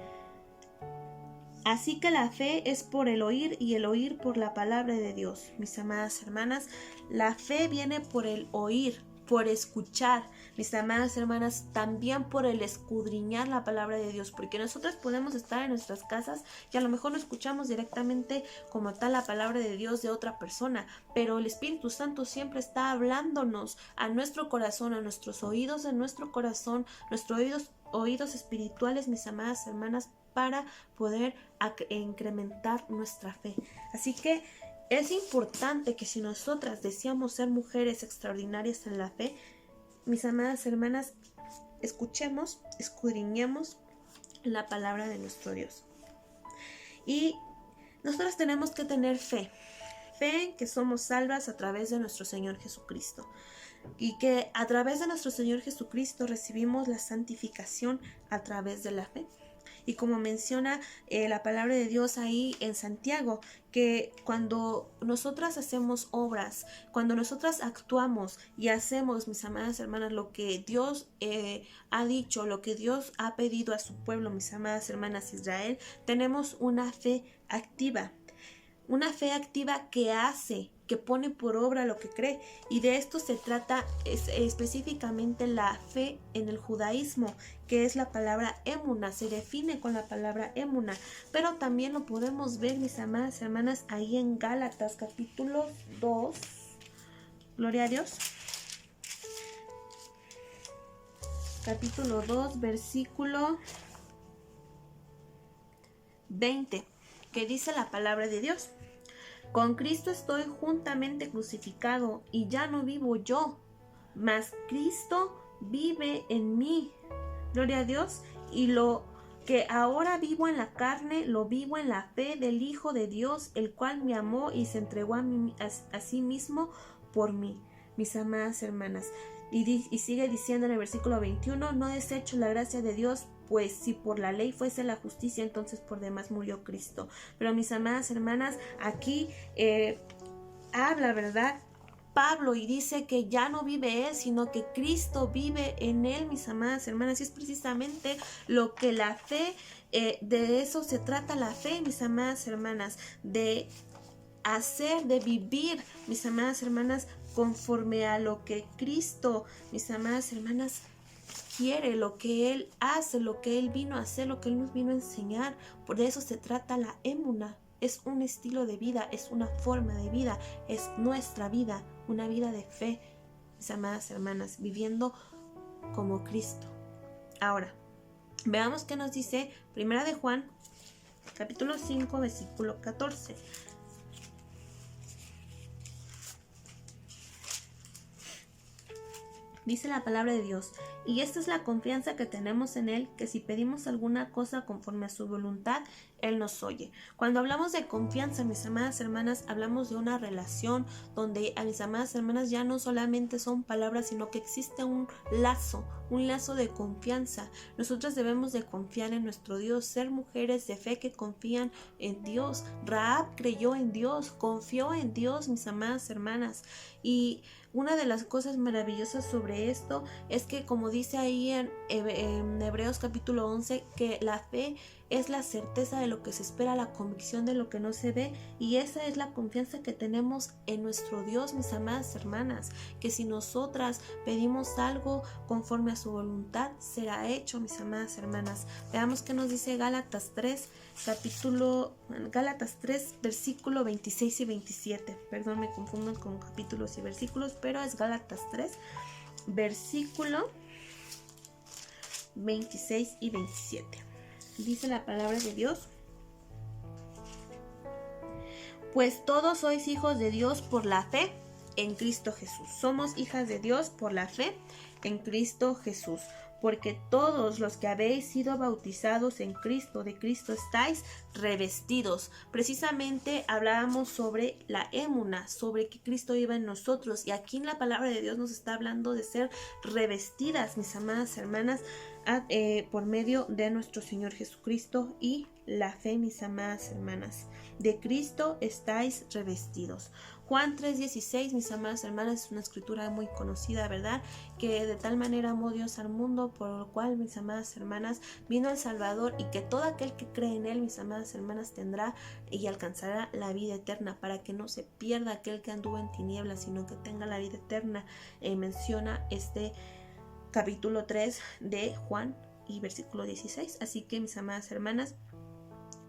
así que la fe es por el oír y el oír por la palabra de Dios. Mis amadas hermanas, la fe viene por el oír, por escuchar, mis amadas hermanas, también por el escudriñar la palabra de Dios, porque nosotras podemos estar en nuestras casas y a lo mejor no escuchamos directamente como tal la palabra de Dios de otra persona, pero el Espíritu Santo siempre está hablándonos a nuestro corazón, a nuestros oídos de nuestro corazón, nuestros oídos espirituales, mis amadas hermanas, para poder incrementar nuestra fe. Así que es importante que si nosotras deseamos ser mujeres extraordinarias en la fe, mis amadas hermanas, escuchemos, escudriñemos la palabra de nuestro Dios. Y nosotras tenemos que tener fe en que somos salvas a través de nuestro Señor Jesucristo, y que a través de nuestro Señor Jesucristo recibimos la santificación a través de la fe. Y como menciona la palabra de Dios ahí en Santiago, que cuando nosotras hacemos obras, cuando nosotras actuamos y hacemos, mis amadas hermanas, lo que Dios ha dicho, lo que Dios ha pedido a su pueblo, mis amadas hermanas Israel, tenemos una fe activa. Una fe activa que hace, que pone por obra lo que cree. Y de esto se trata específicamente la fe en el judaísmo, que es la palabra emuna, se define con la palabra emuna. Pero también lo podemos ver, mis amadas hermanas, ahí en Gálatas capítulo 2. Gloria a Dios. Capítulo 2, versículo 20. Que dice la palabra de Dios: con Cristo estoy juntamente crucificado, y ya no vivo yo, mas Cristo vive en mí. Gloria a Dios. Y lo que ahora vivo en la carne, lo vivo en la fe del Hijo de Dios, el cual me amó y se entregó a sí mismo por mí. Mis amadas hermanas, y sigue diciendo en el versículo 21, no desecho la gracia de Dios, pues si por la ley fuese la justicia, entonces por demás murió Cristo. Pero mis amadas hermanas, aquí habla, ¿verdad?, Pablo, y dice que ya no vive él, sino que Cristo vive en él, mis amadas hermanas. Y es precisamente lo que la fe, de eso se trata la fe, mis amadas hermanas, de hacer, de vivir, mis amadas hermanas, conforme a lo que Cristo, mis amadas hermanas, quiere, lo que Él hace, lo que Él vino a hacer, lo que Él nos vino a enseñar. Por eso se trata la émuna. Es un estilo de vida, es una forma de vida, es nuestra vida, una vida de fe, mis amadas hermanas, viviendo como Cristo. Ahora, veamos qué nos dice Primera de Juan, capítulo 5, versículo 14. Dice la palabra de Dios, y esta es la confianza que tenemos en Él, que si pedimos alguna cosa conforme a su voluntad, Él nos oye. Cuando hablamos de confianza, mis amadas hermanas, hablamos de una relación donde a mis amadas hermanas ya no solamente son palabras, sino que existe un lazo de confianza. Nosotras debemos de confiar en nuestro Dios, ser mujeres de fe que confían en Dios. Rahab creyó en Dios, confió en Dios, mis amadas hermanas. Y una de las cosas maravillosas sobre esto es que, como dice ahí en Hebreos capítulo 11, que la fe es la certeza de lo que se espera, la convicción de lo que no se ve, y esa es la confianza que tenemos en nuestro Dios, mis amadas hermanas, que si nosotras pedimos algo conforme a su voluntad, será hecho, mis amadas hermanas. Veamos qué nos dice Gálatas 3, versículo 26 y 27. Perdón, me confundo con capítulos y versículos, pero es Gálatas 3, versículo 26 y 27. Dice la palabra de Dios: pues todos sois hijos de Dios por la fe en Cristo Jesús. Somos hijas de Dios por la fe en Cristo Jesús. Porque todos los que habéis sido bautizados en Cristo, de Cristo estáis revestidos. Precisamente hablábamos sobre la émuna, sobre que Cristo iba en nosotros. Y aquí en la palabra de Dios nos está hablando de ser revestidas, mis amadas hermanas, por medio de nuestro Señor Jesucristo y la fe, mis amadas hermanas. De Cristo estáis revestidos. Juan 3:16, mis amadas hermanas, es una escritura muy conocida, ¿verdad? Que de tal manera amó Dios al mundo, por lo cual, mis amadas hermanas, vino el Salvador, y que todo aquel que cree en Él, mis amadas hermanas, tendrá y alcanzará la vida eterna, para que no se pierda aquel que anduvo en tinieblas, sino que tenga la vida eterna. Menciona este capítulo 3 de Juan y versículo 16. Así que, mis amadas hermanas,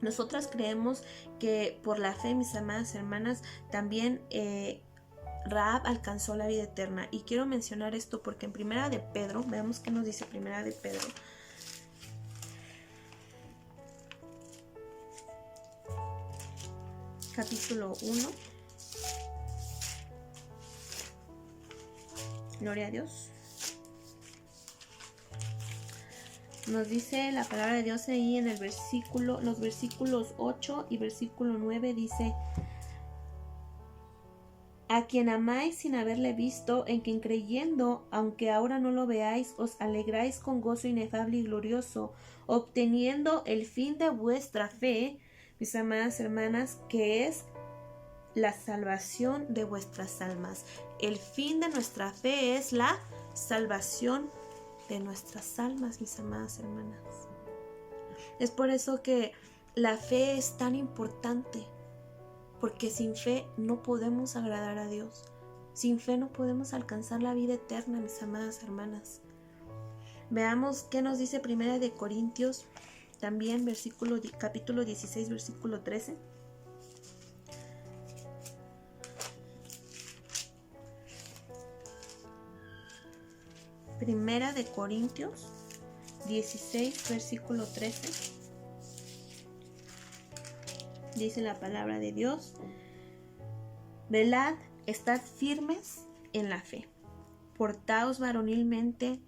nosotras creemos que por la fe, mis amadas hermanas, también Rahab alcanzó la vida eterna. Y quiero mencionar esto porque en Primera de Pedro, veamos qué nos dice Primera de Pedro. Capítulo 1. Gloria a Dios. Nos dice la palabra de Dios ahí en el los versículos 8 y versículo 9, dice: a quien amáis sin haberle visto, en quien creyendo, aunque ahora no lo veáis, os alegráis con gozo inefable y glorioso, obteniendo el fin de vuestra fe, mis amadas hermanas, que es la salvación de vuestras almas. El fin de nuestra fe es la salvación de nuestras almas, mis amadas hermanas. Es por eso que la fe es tan importante, porque sin fe no podemos agradar a Dios. Sin fe no podemos alcanzar la vida eterna, mis amadas hermanas. Veamos qué nos dice Primera de Corintios, también capítulo 16, versículo 13. Primera de Corintios 16, versículo 13. Dice la palabra de Dios: velad, estad firmes en la fe, portaos varonilmente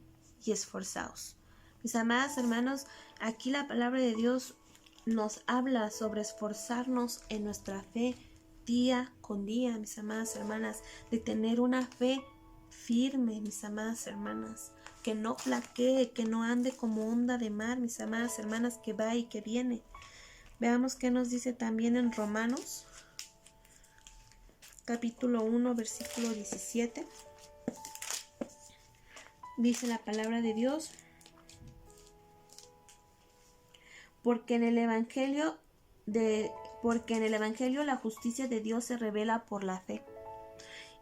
y esforzaos. Mis amadas hermanos, aquí la palabra de Dios nos habla sobre esforzarnos en nuestra fe día con día, mis amadas hermanas, de tener una fe firme, mis amadas hermanas, que no flaquee, que no ande como onda de mar, mis amadas hermanas, que va y que viene. Veamos qué nos dice también en Romanos, capítulo 1, versículo 17. Dice la palabra de Dios: porque en el evangelio porque en el Evangelio la justicia de Dios se revela por la fe.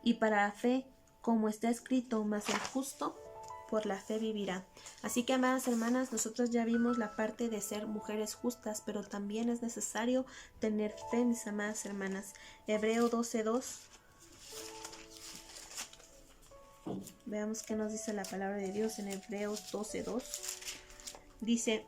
Y para la fe, como está escrito, mas el justo por la fe vivirá. Así que, amadas hermanas, nosotros ya vimos la parte de ser mujeres justas, pero también es necesario tener fe, mis amadas hermanas. Hebreo 12:2. Veamos qué nos dice la palabra de Dios en Hebreos 12:2. Dice: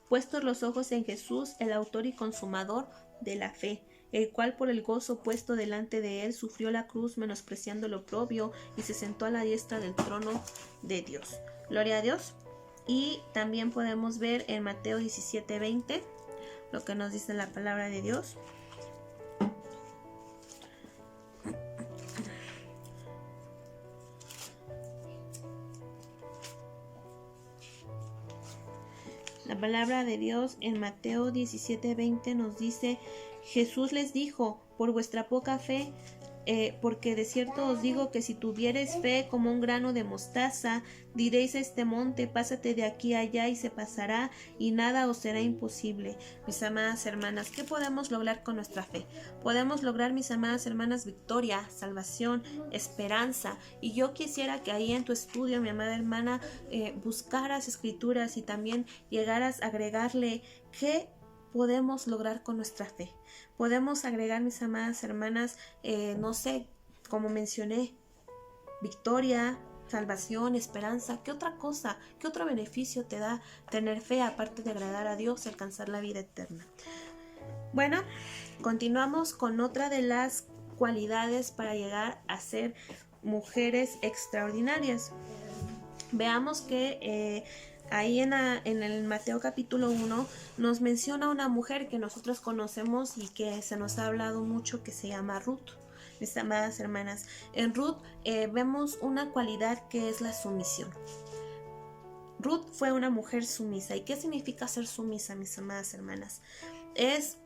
puestos los ojos en Jesús, el autor y consumador de la fe, el cual por el gozo puesto delante de él sufrió la cruz, menospreciando lo oprobio, y se sentó a la diestra del trono de Dios. Gloria a Dios. Y también podemos ver en Mateo 17:20 lo que nos dice la palabra de Dios. La palabra de Dios en Mateo 17:20 nos dice: Jesús les dijo, por vuestra poca fe, porque de cierto os digo que si tuviereis fe como un grano de mostaza, diréis a este monte, pásate de aquí a allá, y se pasará, y nada os será imposible. Mis amadas hermanas, ¿qué podemos lograr con nuestra fe? Podemos lograr, mis amadas hermanas, victoria, salvación, esperanza. Y yo quisiera que ahí en tu estudio, mi amada hermana, buscaras escrituras y también llegaras a agregarle qué podemos lograr con nuestra fe. Podemos agregar, mis amadas hermanas, no sé, como mencioné, victoria, salvación, esperanza. ¿Qué otra cosa, qué otro beneficio te da tener fe aparte de agradar a Dios y alcanzar la vida eterna? Bueno, continuamos con otra de las cualidades para llegar a ser mujeres extraordinarias. Veamos que ahí en el Mateo capítulo 1 nos menciona una mujer que nosotros conocemos y que se nos ha hablado mucho, que se llama Ruth. Mis amadas hermanas, en Ruth vemos una cualidad que es la sumisión. Ruth fue una mujer sumisa. ¿Y qué significa ser sumisa, mis amadas hermanas? Es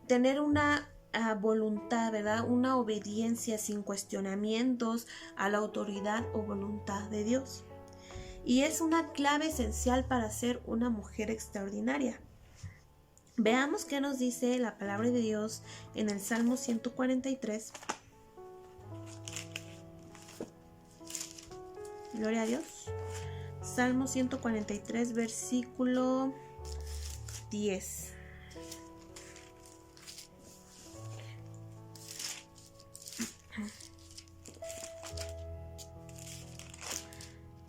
tener una voluntad, ¿verdad? Una obediencia sin cuestionamientos a la autoridad o voluntad de Dios. Y es una clave esencial para ser una mujer extraordinaria. Veamos qué nos dice la palabra de Dios en el Salmo 143. Gloria a Dios. Salmo 143, versículo 10.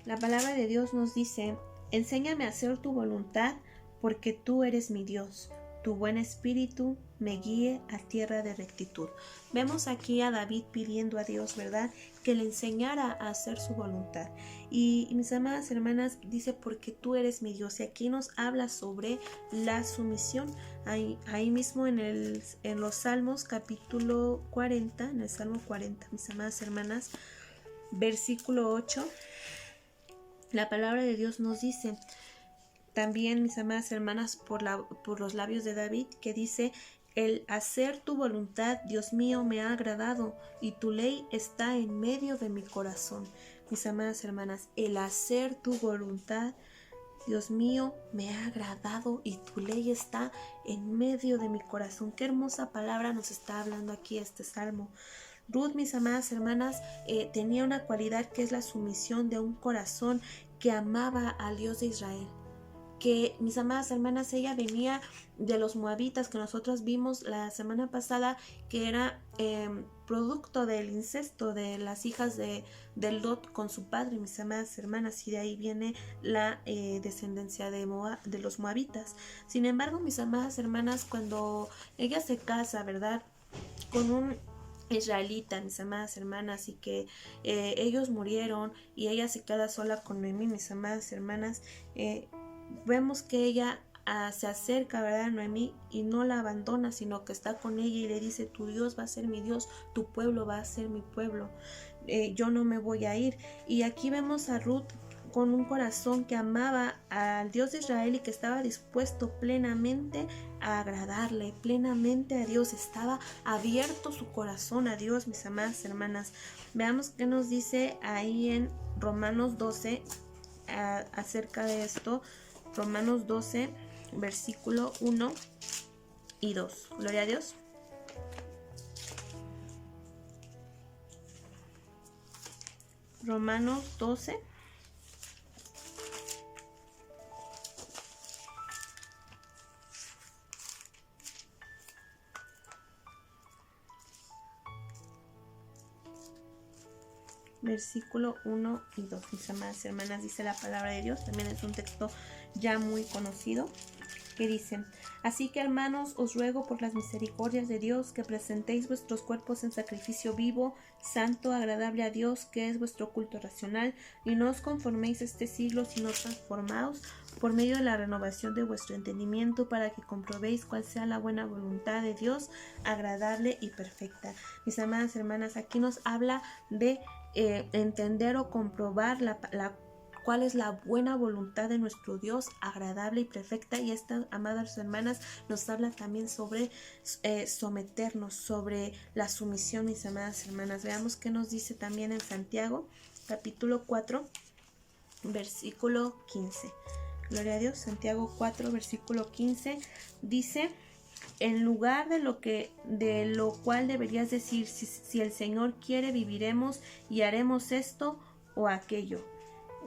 La palabra de Dios nos dice: enséñame a hacer tu voluntad, porque tú eres mi Dios. Tu buen espíritu me guíe a tierra de rectitud. Vemos aquí a David pidiendo a Dios, ¿verdad?, que le enseñara a hacer su voluntad. Y mis amadas hermanas, dice: porque tú eres mi Dios. Y aquí nos habla sobre la sumisión. Ahí mismo en los Salmos capítulo 40, en el Salmo 40, mis amadas hermanas, versículo 8, la palabra de Dios nos dice también, mis amadas hermanas, por los labios de David, que dice: el hacer tu voluntad, Dios mío, me ha agradado, y tu ley está en medio de mi corazón. Mis amadas hermanas, el hacer tu voluntad, Dios mío, me ha agradado, y tu ley está en medio de mi corazón. Qué hermosa palabra nos está hablando aquí este salmo. Ruth, mis amadas hermanas, tenía una cualidad que es la sumisión de un corazón que amaba al Dios de Israel. Que, mis amadas hermanas, ella venía de los moabitas, que nosotros vimos la semana pasada, que era producto del incesto de las hijas de Lot con su padre, mis amadas hermanas, y de ahí viene la descendencia de los moabitas. Sin embargo, mis amadas hermanas, cuando ella se casa, ¿verdad?, con un israelita, mis amadas hermanas, y que ellos murieron y ella se queda sola con Noemí, mis amadas hermanas, vemos que ella se acerca, ¿verdad?, a Noemí, y no la abandona, sino que está con ella y le dice: tu Dios va a ser mi Dios, tu pueblo va a ser mi pueblo, yo no me voy a ir. Y aquí vemos a Ruth con un corazón que amaba al Dios de Israel y que estaba dispuesto plenamente a agradarle, plenamente a Dios. Estaba abierto su corazón a Dios, mis amadas hermanas. Veamos qué nos dice ahí en Romanos 12 acerca de esto. Romanos 12, versículo 1. y 2. Gloria a Dios. Romanos 12. Versículo 1 y 2. Mis amadas hermanas, dice la palabra de Dios. También es un texto ya muy conocido, que dice: así que, hermanos, os ruego por las misericordias de Dios que presentéis vuestros cuerpos en sacrificio vivo, santo, agradable a Dios, que es vuestro culto racional, y no os conforméis a este siglo, sino transformaos por medio de la renovación de vuestro entendimiento, para que comprobéis cuál sea la buena voluntad de Dios, agradable y perfecta. Mis amadas hermanas, aquí nos habla de entender o comprobar cuál es la buena voluntad de nuestro Dios, agradable y perfecta. Y estas, amadas hermanas, nos habla también sobre someternos, sobre la sumisión, mis amadas hermanas. Veamos qué nos dice también en Santiago, capítulo 4, versículo 15. Gloria a Dios. Santiago 4, versículo 15 dice: en lugar de lo cual deberías decir, si el Señor quiere, viviremos y haremos esto o aquello.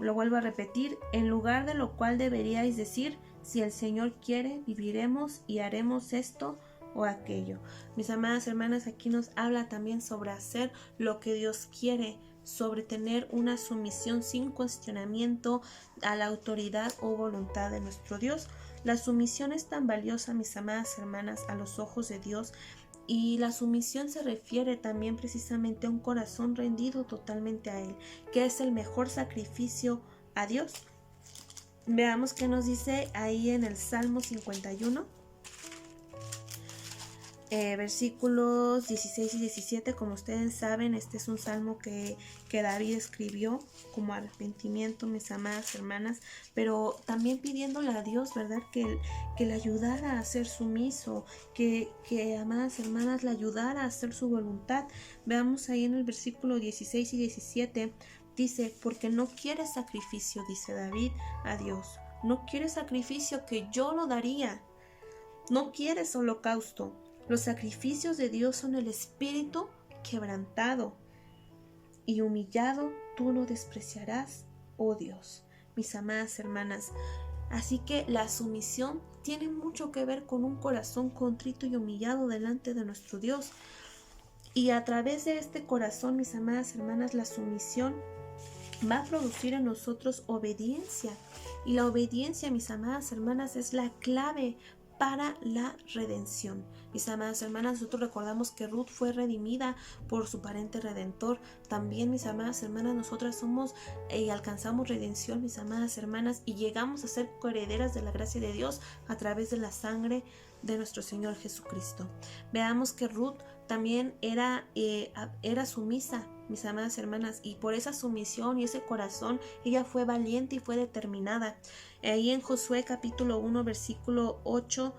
Lo vuelvo a repetir: en lugar de lo cual deberíais decir, si el Señor quiere, viviremos y haremos esto o aquello. Mis amadas hermanas, aquí nos habla también sobre hacer lo que Dios quiere, sobre tener una sumisión sin cuestionamiento a la autoridad o voluntad de nuestro Dios. La sumisión es tan valiosa, mis amadas hermanas, a los ojos de Dios. Y la sumisión se refiere también precisamente a un corazón rendido totalmente a Él, que es el mejor sacrificio a Dios. Veamos qué nos dice ahí en el Salmo 51. Versículos 16 y 17, como ustedes saben, este es un salmo que David escribió como arrepentimiento, mis amadas hermanas, pero también pidiéndole a Dios, ¿verdad?, que le ayudara a ser sumiso, que amadas hermanas, le ayudara a hacer su voluntad. Veamos ahí en el versículo 16 y 17, dice: porque no quiere sacrificio, dice David a Dios, no quiere sacrificio que yo lo daría, no quieres holocausto. Los sacrificios de Dios son el espíritu quebrantado y humillado, tú lo despreciarás, oh Dios. Mis amadas hermanas, así que la sumisión tiene mucho que ver con un corazón contrito y humillado delante de nuestro Dios. Y a través de este corazón, mis amadas hermanas, la sumisión va a producir en nosotros obediencia. Y la obediencia, mis amadas hermanas, es la clave para la redención. Mis amadas hermanas, nosotros recordamos que Ruth fue redimida por su pariente redentor. También, mis amadas hermanas, nosotras somos y alcanzamos redención, mis amadas hermanas, y llegamos a ser coherederas de la gracia de Dios a través de la sangre de nuestro Señor Jesucristo. Veamos que Ruth también era sumisa, mis amadas hermanas, y por esa sumisión y ese corazón ella fue valiente y fue determinada. Ahí en Josué capítulo 1 versículo 8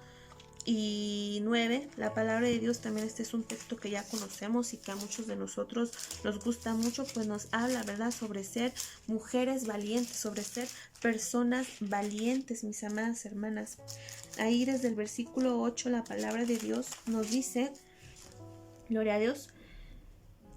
y 9, la palabra de Dios, también este es un texto que ya conocemos y que a muchos de nosotros nos gusta mucho, pues nos habla, ¿verdad?, sobre ser mujeres valientes, sobre ser personas valientes, mis amadas hermanas. Ahí desde el versículo 8 la palabra de Dios nos dice, gloria a Dios: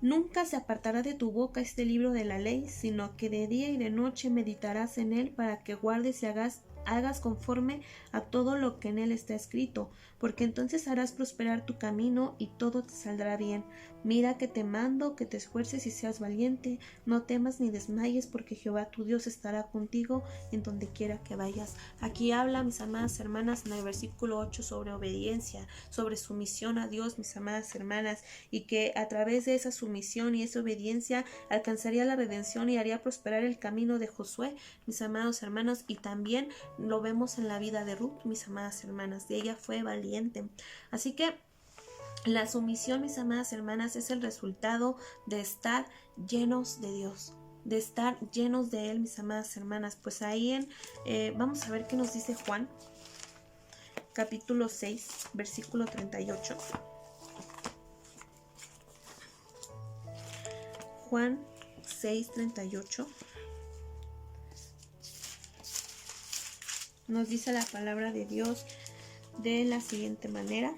nunca se apartará de tu boca este libro de la ley, sino que de día y de noche meditarás en él, para que guardes y hagas conforme a todo lo que en él está escrito, porque entonces harás prosperar tu camino y todo te saldrá bien. Mira que te mando que te esfuerces y seas valiente, no temas ni desmayes, porque Jehová tu Dios estará contigo en donde quiera que vayas. Aquí habla, mis amadas hermanas, en el versículo 8 sobre obediencia, sobre sumisión a Dios, mis amadas hermanas, y que a través de esa sumisión y esa obediencia alcanzaría la redención y haría prosperar el camino de Josué, mis amados hermanos. Y también lo vemos en la vida de Ruth, mis amadas hermanas, de ella fue valiente. Así que la sumisión, mis amadas hermanas, es el resultado de estar llenos de Dios, de estar llenos de Él, mis amadas hermanas. Pues ahí vamos a ver qué nos dice Juan, capítulo 6, versículo 38. Juan 6, 38. Nos dice la palabra de Dios de la siguiente manera.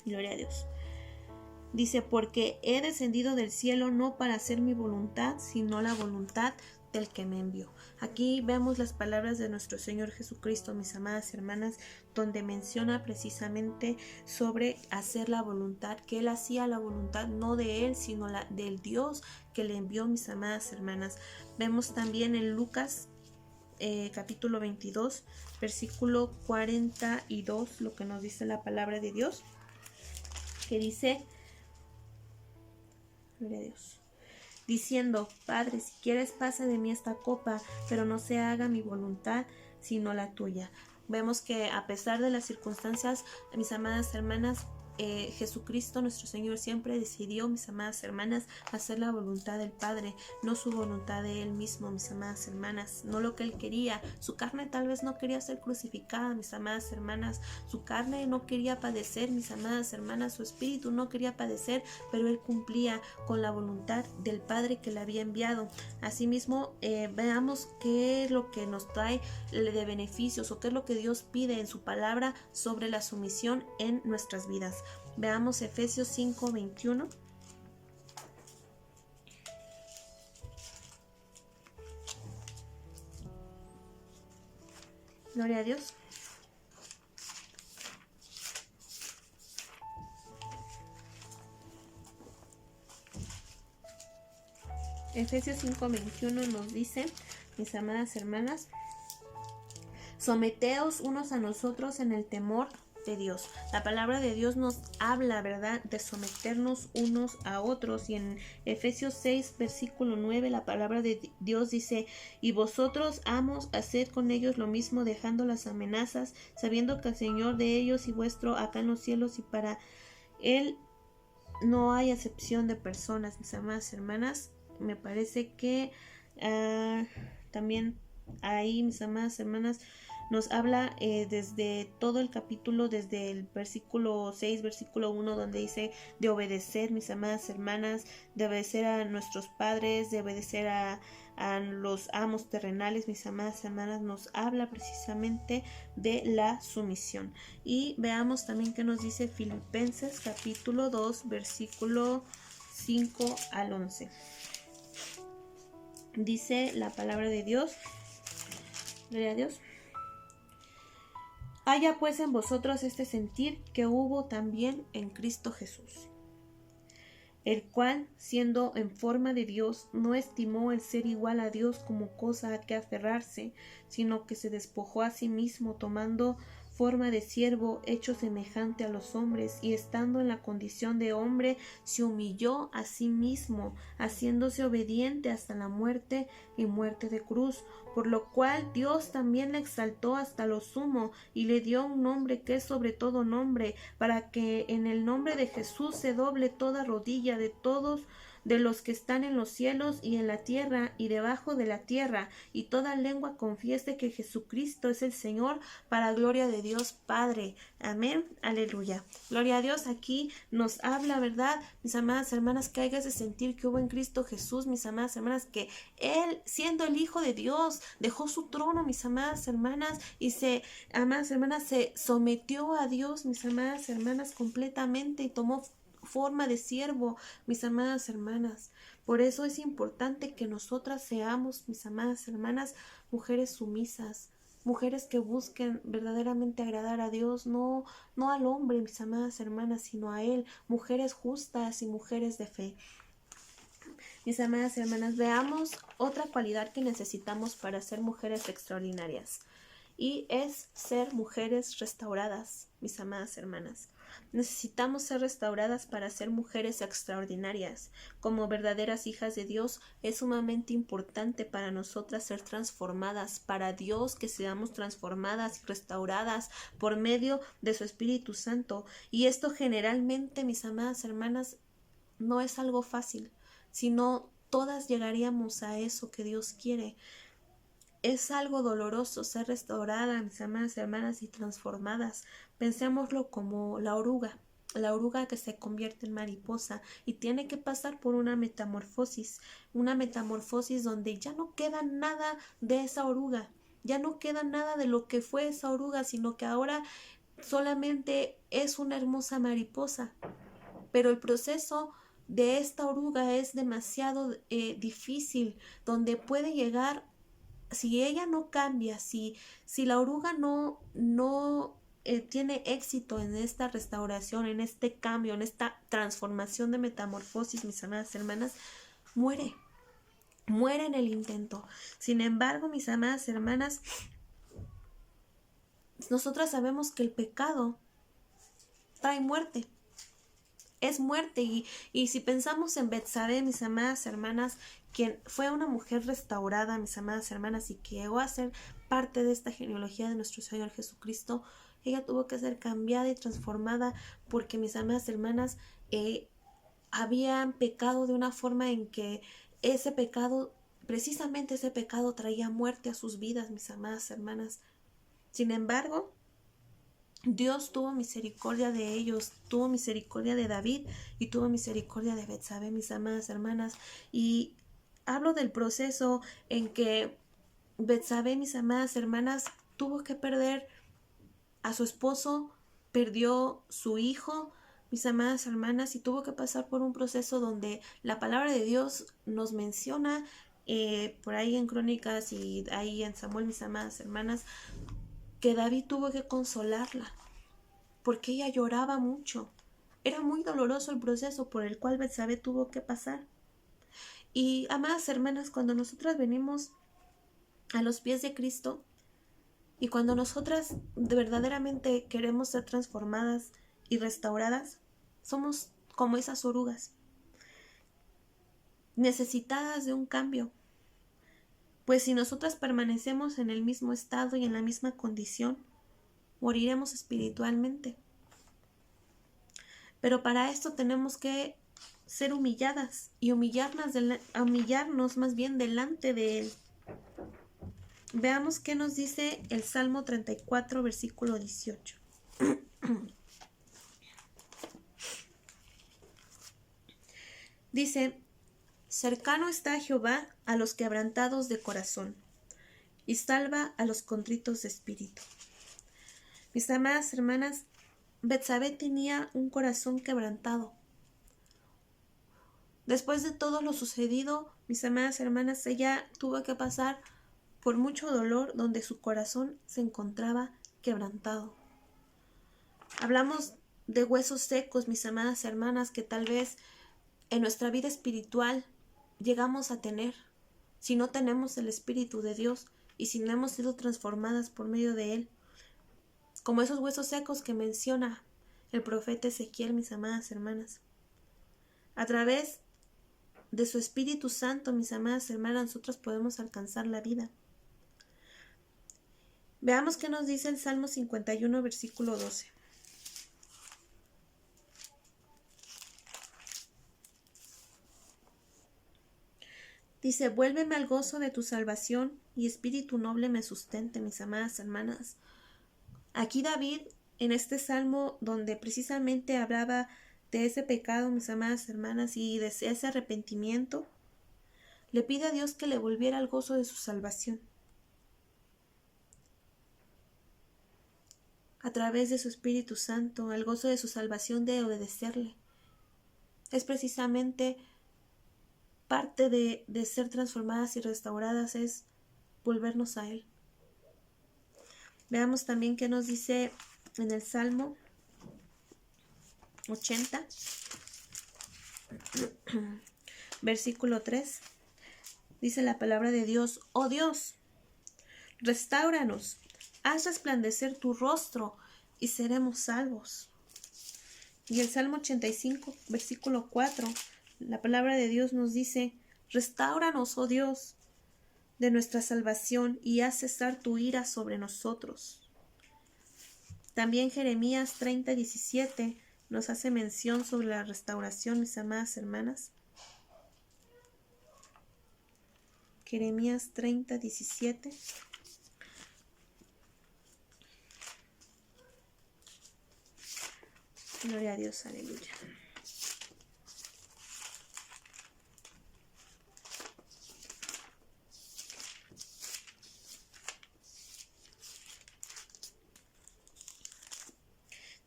Gloria a Dios. Dice, porque he descendido del cielo no para hacer mi voluntad, sino la voluntad del que me envió. Aquí vemos las palabras de nuestro Señor Jesucristo, mis amadas hermanas, donde menciona precisamente sobre hacer la voluntad, que Él hacía la voluntad no de Él, sino la del Dios que le envió, mis amadas hermanas. Vemos también en Lucas capítulo 22, versículo 42, lo que nos dice la palabra de Dios, que dice, gloria a Dios, diciendo, Padre, si quieres pase de mí esta copa, pero no se haga mi voluntad, sino la tuya. Vemos que a pesar de las circunstancias, mis amadas hermanas, Jesucristo nuestro Señor siempre decidió, mis amadas hermanas, hacer la voluntad del Padre, no su voluntad de Él mismo, mis amadas hermanas, no lo que Él quería. Su carne tal vez no quería ser crucificada, mis amadas hermanas, su carne no quería padecer, mis amadas hermanas, su espíritu no quería padecer, pero Él cumplía con la voluntad del Padre que le había enviado. Asimismo, veamos qué es lo que nos trae de beneficios o qué es lo que Dios pide en su palabra sobre la sumisión en nuestras vidas. Veamos Efesios 5:21. Gloria a Dios. Efesios 5:21 nos dice, mis amadas hermanas, someteos unos a nosotros en el temor de Dios. La palabra de Dios nos habla, ¿verdad?, de someternos unos a otros, y en Efesios 6 versículo 9 la palabra de Dios dice, y vosotros, amos, haced con ellos lo mismo, dejando las amenazas, sabiendo que el Señor de ellos y vuestro acá en los cielos, y para Él no hay acepción de personas. Mis amadas hermanas, me parece que también ahí, mis amadas hermanas, nos habla desde todo el capítulo, desde el versículo 6, versículo 1, donde dice de obedecer, mis amadas hermanas, de obedecer a nuestros padres, de obedecer a los amos terrenales, mis amadas hermanas, nos habla precisamente de la sumisión. Y veamos también qué nos dice Filipenses capítulo 2, versículo 5 al 11. Dice la palabra de Dios, gloria a Dios. Haya pues en vosotros este sentir que hubo también en Cristo Jesús, el cual, siendo en forma de Dios, no estimó el ser igual a Dios como cosa a que aferrarse, sino que se despojó a sí mismo, tomando forma de siervo, hecho semejante a los hombres, y estando en la condición de hombre, se humilló a sí mismo, haciéndose obediente hasta la muerte y muerte de cruz, por lo cual Dios también le exaltó hasta lo sumo, y le dio un nombre que es sobre todo nombre, para que en el nombre de Jesús se doble toda rodilla de todos, de los que están en los cielos y en la tierra y debajo de la tierra, y toda lengua confiese que Jesucristo es el Señor, para gloria de Dios Padre. Amén, aleluya. Gloria a Dios. Aquí nos habla, ¿verdad, mis amadas hermanas, que hayas de sentir que hubo en Cristo Jesús, mis amadas hermanas, que Él, siendo el Hijo de Dios, dejó su trono, mis amadas hermanas, y amadas hermanas, se sometió a Dios, mis amadas hermanas, completamente, y tomó forma de siervo, mis amadas hermanas. Por eso es importante que nosotras seamos, mis amadas hermanas, mujeres sumisas, mujeres que busquen verdaderamente agradar a Dios, no al hombre, mis amadas hermanas, sino a Él, mujeres justas y mujeres de fe. Mis amadas hermanas, veamos otra cualidad que necesitamos para ser mujeres extraordinarias, y es ser mujeres restauradas, mis amadas hermanas. Necesitamos ser restauradas para ser mujeres extraordinarias. Como verdaderas hijas de Dios, es sumamente importante para nosotras ser transformadas, para Dios que seamos transformadas y restauradas por medio de su Espíritu Santo. Y esto generalmente, mis amadas hermanas, no es algo fácil, sino todas llegaríamos a eso que Dios quiere. Es algo doloroso ser restaurada, mis amadas hermanas, y transformadas. Pensémoslo como la oruga que se convierte en mariposa y tiene que pasar por una metamorfosis donde ya no queda nada de esa oruga, ya no queda nada de lo que fue esa oruga, sino que ahora solamente es una hermosa mariposa, pero el proceso de esta oruga es demasiado difícil, donde puede llegar, si ella no cambia, si la oruga no tiene éxito en esta restauración, en este cambio, en esta transformación de metamorfosis, mis amadas hermanas, muere en el intento. Sin embargo, mis amadas hermanas, nosotras sabemos que el pecado trae muerte. Es muerte. Y si pensamos en Betsabé, mis amadas hermanas, quien fue una mujer restaurada, mis amadas hermanas, y que llegó a ser parte de esta genealogía de nuestro Señor Jesucristo, ella tuvo que ser cambiada y transformada porque, mis amadas hermanas, habían pecado de una forma en que ese pecado, precisamente ese pecado, traía muerte a sus vidas, mis amadas hermanas. Sin embargo, Dios tuvo misericordia de ellos, tuvo misericordia de David y tuvo misericordia de Betsabé, mis amadas hermanas. Y hablo del proceso en que Betsabé, mis amadas hermanas, tuvo que perder a su esposo, perdió su hijo, mis amadas hermanas, y tuvo que pasar por un proceso donde la palabra de Dios nos menciona por ahí en Crónicas y ahí en Samuel, mis amadas hermanas, que David tuvo que consolarla porque ella lloraba mucho. Era muy doloroso el proceso por el cual Betsabé tuvo que pasar. Y, amadas hermanas, cuando nosotras venimos a los pies de Cristo y cuando nosotras verdaderamente queremos ser transformadas y restauradas, somos como esas orugas, necesitadas de un cambio. Pues si nosotras permanecemos en el mismo estado y en la misma condición, moriremos espiritualmente. Pero para esto tenemos que ser humilladas y humillarnos más bien delante de Él. Veamos qué nos dice el Salmo 34, versículo 18. Dice: cercano está Jehová a los quebrantados de corazón, y salva a los contritos de espíritu. Mis amadas hermanas, Betsabé tenía un corazón quebrantado. Después de todo lo sucedido, mis amadas hermanas, ella tuvo que pasar por mucho dolor donde su corazón se encontraba quebrantado. Hablamos de huesos secos, mis amadas hermanas, que tal vez en nuestra vida espiritual llegamos a tener, si no tenemos el Espíritu de Dios y si no hemos sido transformadas por medio de Él, como esos huesos secos que menciona el profeta Ezequiel, mis amadas hermanas. A través de su Espíritu Santo, mis amadas hermanas, nosotros podemos alcanzar la vida. Veamos qué nos dice el Salmo 51, versículo 12. Dice: vuélveme al gozo de tu salvación y espíritu noble me sustente, mis amadas hermanas. Aquí David, en este salmo donde precisamente hablaba de ese pecado, mis amadas hermanas, y de ese arrepentimiento, le pide a Dios que le volviera al gozo de su salvación. A través de su Espíritu Santo, al gozo de su salvación, de obedecerle. Es precisamente parte de ser transformadas y restauradas, es volvernos a Él. Veamos también qué nos dice en el Salmo 80, versículo 3. Dice la palabra de Dios: oh Dios, restáuranos, haz resplandecer tu rostro y seremos salvos. Y el Salmo 85, versículo 4, la palabra de Dios nos dice: restáuranos, oh Dios, de nuestra salvación y haz cesar tu ira sobre nosotros. También Jeremías 30, 17 nos hace mención sobre la restauración, mis amadas hermanas. Jeremías 30, 17. Gloria a Dios, aleluya.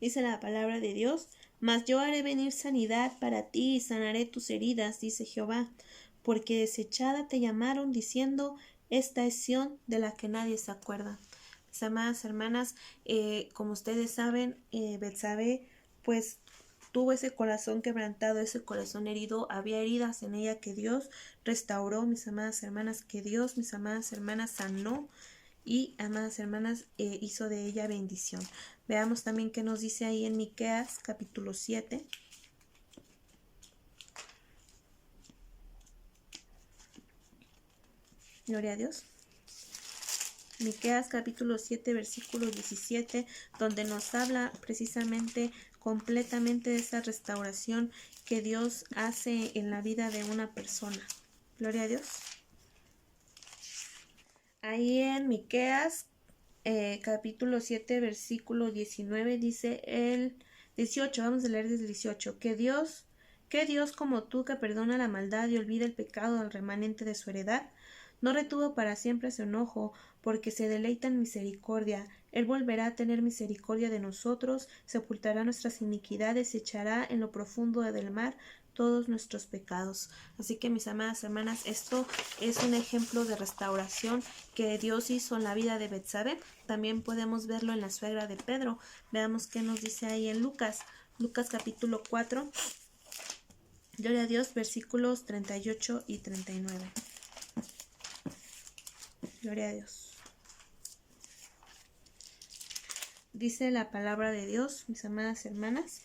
Dice la palabra de Dios: mas yo haré venir sanidad para ti y sanaré tus heridas, dice Jehová, porque desechada te llamaron diciendo, esta es Sión de la que nadie se acuerda. Mis amadas hermanas, como ustedes saben, Betsabé pues tuvo ese corazón quebrantado, ese corazón herido, había heridas en ella que Dios restauró, mis amadas hermanas, que Dios, mis amadas hermanas, sanó y, amadas hermanas, hizo de ella bendición. Veamos también qué nos dice ahí en Miqueas capítulo 7. Gloria a Dios. Miqueas capítulo 7 versículo 17, donde nos habla precisamente completamente de esa restauración que Dios hace en la vida de una persona. Gloria a Dios. Ahí en Miqueas capítulo 7 versículo 19 dice el 18, vamos a leer desde el 18, que Dios como tú, que perdona la maldad y olvida el pecado del remanente de su heredad, no retuvo para siempre su enojo, porque se deleita en misericordia. Él volverá a tener misericordia de nosotros, sepultará nuestras iniquidades y echará en lo profundo del mar todos nuestros pecados. Así que, mis amadas hermanas, esto es un ejemplo de restauración que Dios hizo en la vida de Betsabé. También podemos verlo en la suegra de Pedro. Veamos qué nos dice ahí en Lucas capítulo 4. Gloria a Dios, versículos 38 y 39. Gloria a Dios. Dice la palabra de Dios, mis amadas hermanas.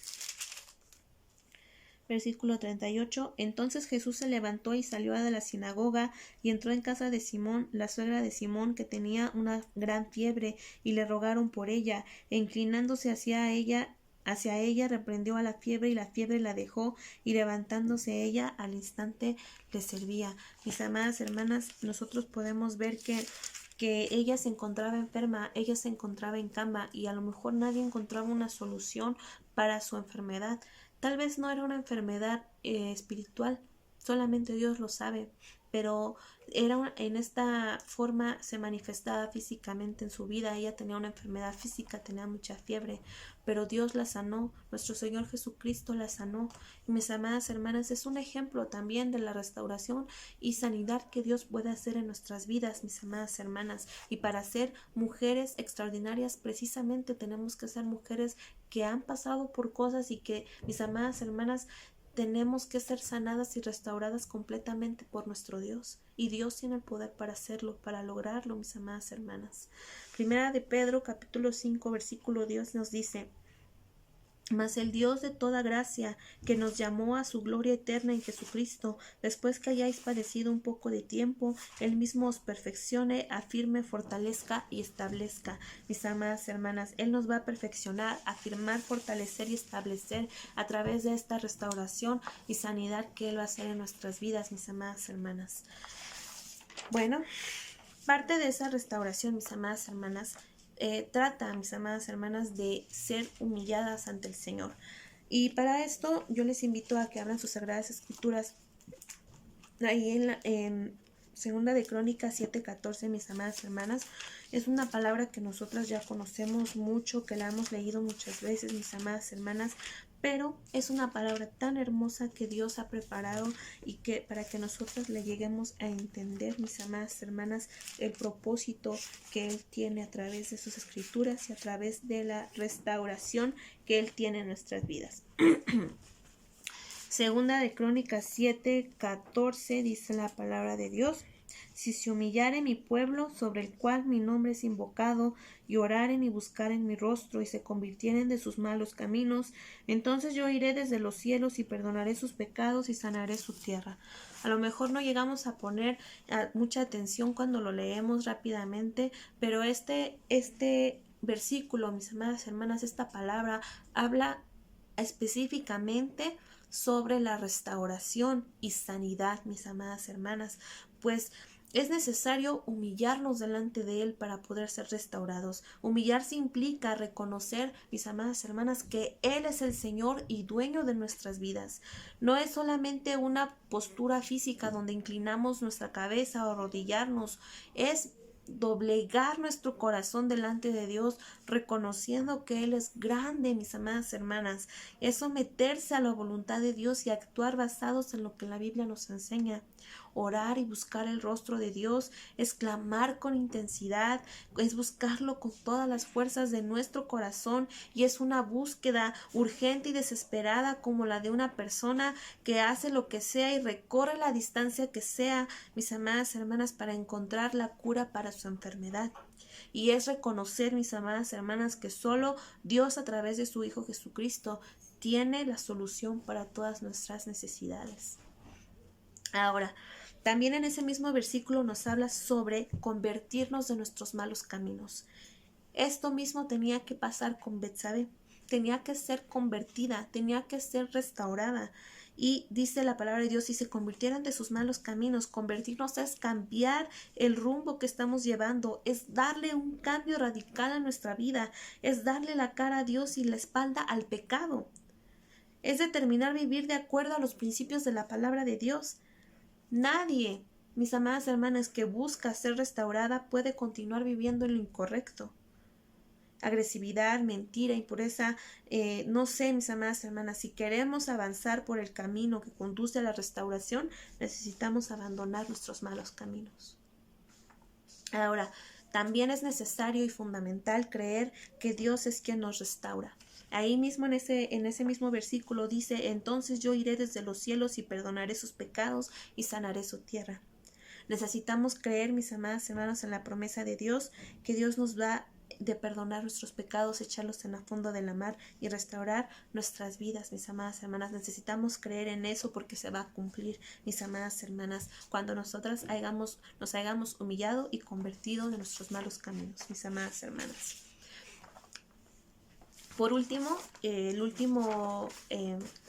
Versículo 38. Entonces Jesús se levantó y salió de la sinagoga y entró en casa de Simón, la suegra de Simón, que tenía una gran fiebre, y le rogaron por ella, e inclinándose hacia ella reprendió a la fiebre, y la fiebre la dejó, y levantándose ella al instante le servía. Mis amadas hermanas, nosotros podemos ver que ella se encontraba enferma, ella se encontraba en cama, y a lo mejor nadie encontraba una solución para su enfermedad. Tal vez no era una enfermedad espiritual, solamente Dios lo sabe, pero en esta forma se manifestaba físicamente en su vida. Ella tenía una enfermedad física, tenía mucha fiebre, pero Dios la sanó, nuestro Señor Jesucristo la sanó. Y mis amadas hermanas, es un ejemplo también de la restauración y sanidad que Dios puede hacer en nuestras vidas, mis amadas hermanas. Y para ser mujeres extraordinarias, precisamente tenemos que ser mujeres que han pasado por cosas, y que, mis amadas hermanas, tenemos que ser sanadas y restauradas completamente por nuestro Dios. Y Dios tiene el poder para hacerlo, para lograrlo, mis amadas hermanas. Primera de Pedro, capítulo 5, versículo 10 nos dice: mas el Dios de toda gracia, que nos llamó a su gloria eterna en Jesucristo, después que hayáis padecido un poco de tiempo, Él mismo os perfeccione, afirme, fortalezca y establezca. Mis amadas hermanas, Él nos va a perfeccionar, afirmar, fortalecer y establecer a través de esta restauración y sanidad que Él va a hacer en nuestras vidas, mis amadas hermanas. Bueno, parte de esa restauración, mis amadas hermanas, trata, mis amadas hermanas, de ser humilladas ante el Señor. Y para esto yo les invito a que abran sus sagradas escrituras ahí en Segunda de Crónicas 7:14, mis amadas hermanas. Es una palabra que nosotras ya conocemos mucho, que la hemos leído muchas veces, mis amadas hermanas, pero es una palabra tan hermosa que Dios ha preparado, y que para que nosotras le lleguemos a entender, mis amadas hermanas, el propósito que Él tiene a través de sus escrituras y a través de la restauración que Él tiene en nuestras vidas. Segunda de Crónicas 7:14 dice la palabra de Dios: si se humillare mi pueblo, sobre el cual mi nombre es invocado, y oraren y buscaren mi rostro, y se convirtieren de sus malos caminos, entonces yo iré desde los cielos y perdonaré sus pecados y sanaré su tierra. A lo mejor no llegamos a poner mucha atención cuando lo leemos rápidamente, pero este versículo, mis amadas hermanas, esta palabra habla específicamente sobre la restauración y sanidad, mis amadas hermanas, pues es necesario humillarnos delante de Él para poder ser restaurados. Humillarse implica reconocer, mis amadas hermanas, que Él es el Señor y dueño de nuestras vidas. No es solamente una postura física donde inclinamos nuestra cabeza o arrodillarnos, es doblegar nuestro corazón delante de Dios, reconociendo que Él es grande, mis amadas hermanas. Es someterse a la voluntad de Dios y actuar basados en lo que la Biblia nos enseña. Orar y buscar el rostro de Dios es clamar con intensidad, es buscarlo con todas las fuerzas de nuestro corazón, y es una búsqueda urgente y desesperada como la de una persona que hace lo que sea y recorre la distancia que sea, mis amadas hermanas, para encontrar la cura para su enfermedad. Y es reconocer, mis amadas hermanas, que solo Dios, a través de su Hijo Jesucristo, tiene la solución para todas nuestras necesidades. Ahora, también en ese mismo versículo nos habla sobre convertirnos de nuestros malos caminos. Esto mismo tenía que pasar con Betsabé. Tenía que ser convertida, tenía que ser restaurada. Y dice la palabra de Dios, si se convirtieran de sus malos caminos, convertirnos es cambiar el rumbo que estamos llevando, es darle un cambio radical a nuestra vida, es darle la cara a Dios y la espalda al pecado. Es determinar vivir de acuerdo a los principios de la palabra de Dios. Nadie, mis amadas hermanas, que busca ser restaurada puede continuar viviendo en lo incorrecto. Agresividad, mentira, impureza, no sé, mis amadas hermanas, si queremos avanzar por el camino que conduce a la restauración, necesitamos abandonar nuestros malos caminos. Ahora, también es necesario y fundamental creer que Dios es quien nos restaura. Ahí mismo en ese mismo versículo dice, entonces yo iré desde los cielos y perdonaré sus pecados y sanaré su tierra. Necesitamos creer, mis amadas hermanas, en la promesa de Dios, que Dios nos va de perdonar nuestros pecados, echarlos en el fondo de la mar y restaurar nuestras vidas, mis amadas hermanas. Necesitamos creer en eso porque se va a cumplir, mis amadas hermanas, cuando nosotras nos hayamos humillado y convertido de nuestros malos caminos, mis amadas hermanas. Por último,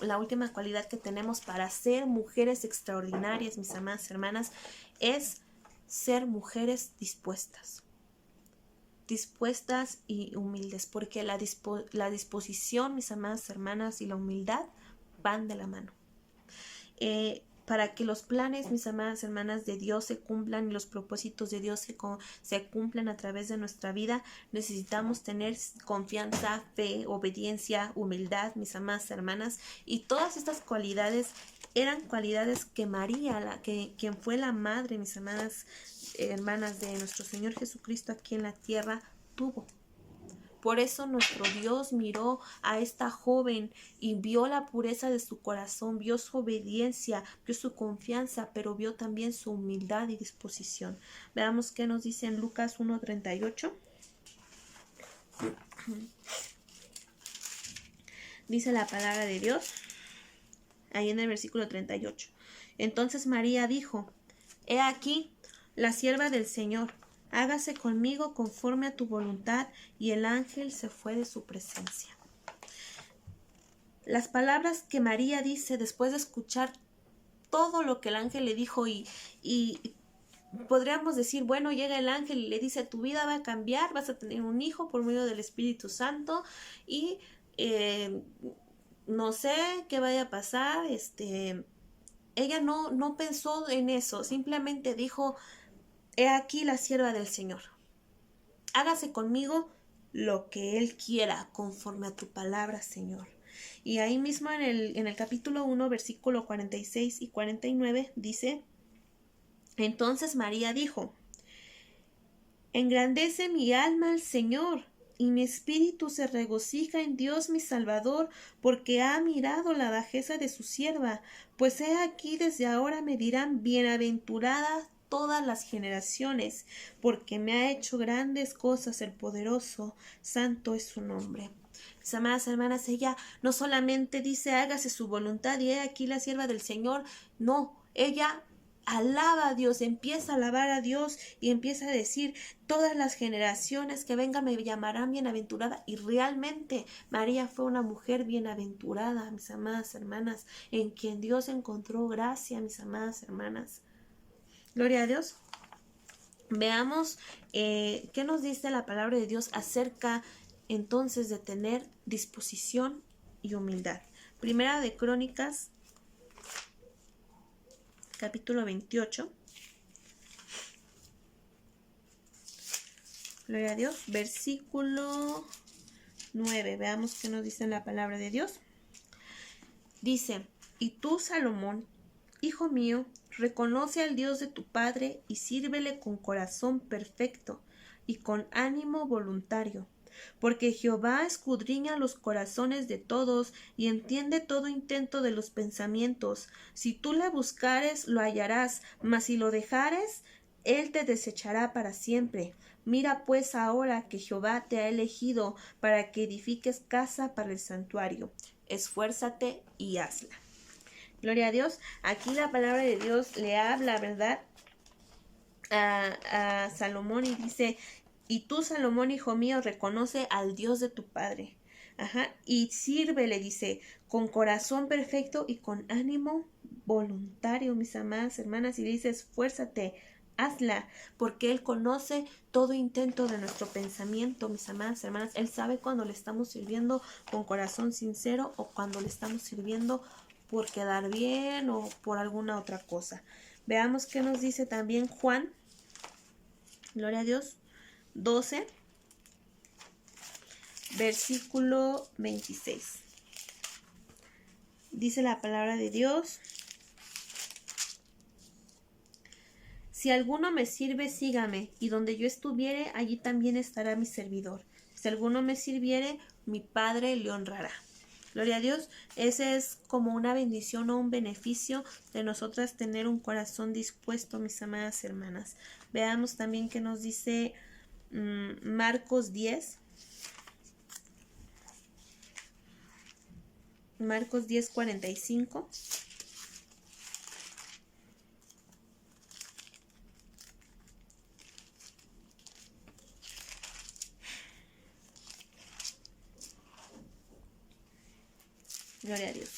la última cualidad que tenemos para ser mujeres extraordinarias, mis amadas hermanas, es ser mujeres dispuestas y humildes, porque la disposición, mis amadas hermanas, y la humildad van de la mano. Para que los planes, mis amadas hermanas, de Dios se cumplan y los propósitos de Dios se cumplan a través de nuestra vida, necesitamos tener confianza, fe, obediencia, humildad, mis amadas hermanas, y todas estas cualidades eran cualidades que María, quien fue la madre, mis amadas hermanas, de nuestro Señor Jesucristo aquí en la tierra, tuvo. Por eso nuestro Dios miró a esta joven y vio la pureza de su corazón, vio su obediencia, vio su confianza, pero vio también su humildad y disposición. Veamos qué nos dice en Lucas 1:38. Dice la palabra de Dios, ahí en el versículo 38. Entonces María dijo, he aquí la sierva del Señor, hágase conmigo conforme a tu voluntad, y el ángel se fue de su presencia. Las palabras que María dice después de escuchar todo lo que el ángel le dijo y podríamos decir, bueno, llega el ángel y le dice, tu vida va a cambiar, vas a tener un hijo por medio del Espíritu Santo y no sé qué vaya a pasar. Ella no pensó en eso, simplemente dijo, he aquí la sierva del Señor. Hágase conmigo lo que Él quiera, conforme a tu palabra, Señor. Y ahí mismo en el capítulo 1, versículo 46 y 49, dice, entonces María dijo, engrandece mi alma al Señor, y mi espíritu se regocija en Dios mi Salvador, porque ha mirado la bajeza de su sierva, pues he aquí desde ahora me dirán bienaventurada todas las generaciones, porque me ha hecho grandes cosas el poderoso, santo es su nombre. Mis amadas hermanas, ella no solamente dice hágase su voluntad y he aquí la sierva del Señor, no, ella alaba a Dios, empieza a alabar a Dios y empieza a decir, todas las generaciones que vengan me llamarán bienaventurada. Y realmente María fue una mujer bienaventurada, mis amadas hermanas, en quien Dios encontró gracia, mis amadas hermanas. Gloria a Dios. Veamos qué nos dice la palabra de Dios acerca entonces de tener disposición y humildad. Primera de Crónicas, capítulo 28. Gloria a Dios. Versículo 9. Veamos qué nos dice la palabra de Dios. Dice, y tú, Salomón, hijo mío, reconoce al Dios de tu Padre y sírvele con corazón perfecto y con ánimo voluntario, porque Jehová escudriña los corazones de todos y entiende todo intento de los pensamientos. Si tú le buscares, lo hallarás, mas si lo dejares, él te desechará para siempre. Mira pues ahora que Jehová te ha elegido para que edifiques casa para el santuario. Esfuérzate y hazla. Gloria a Dios. Aquí la palabra de Dios le habla, ¿verdad? A Salomón y dice, y tú, Salomón, hijo mío, reconoce al Dios de tu Padre. Ajá. Y sírvele, dice, con corazón perfecto y con ánimo voluntario, mis amadas hermanas. Y dice, esfuérzate, hazla, porque Él conoce todo intento de nuestro pensamiento, mis amadas hermanas. Él sabe cuando le estamos sirviendo con corazón sincero o cuando le estamos sirviendo por quedar bien o por alguna otra cosa. Veamos qué nos dice también Juan, gloria a Dios, 12, versículo 26. Dice la palabra de Dios, si alguno me sirve, sígame, y donde yo estuviere, allí también estará mi servidor. Si alguno me sirviere, mi Padre le honrará. Gloria a Dios, ese es como una bendición o un beneficio de nosotras tener un corazón dispuesto, mis amadas hermanas. Veamos también qué nos dice Marcos 10. Marcos 10, 45. Gloria a Dios.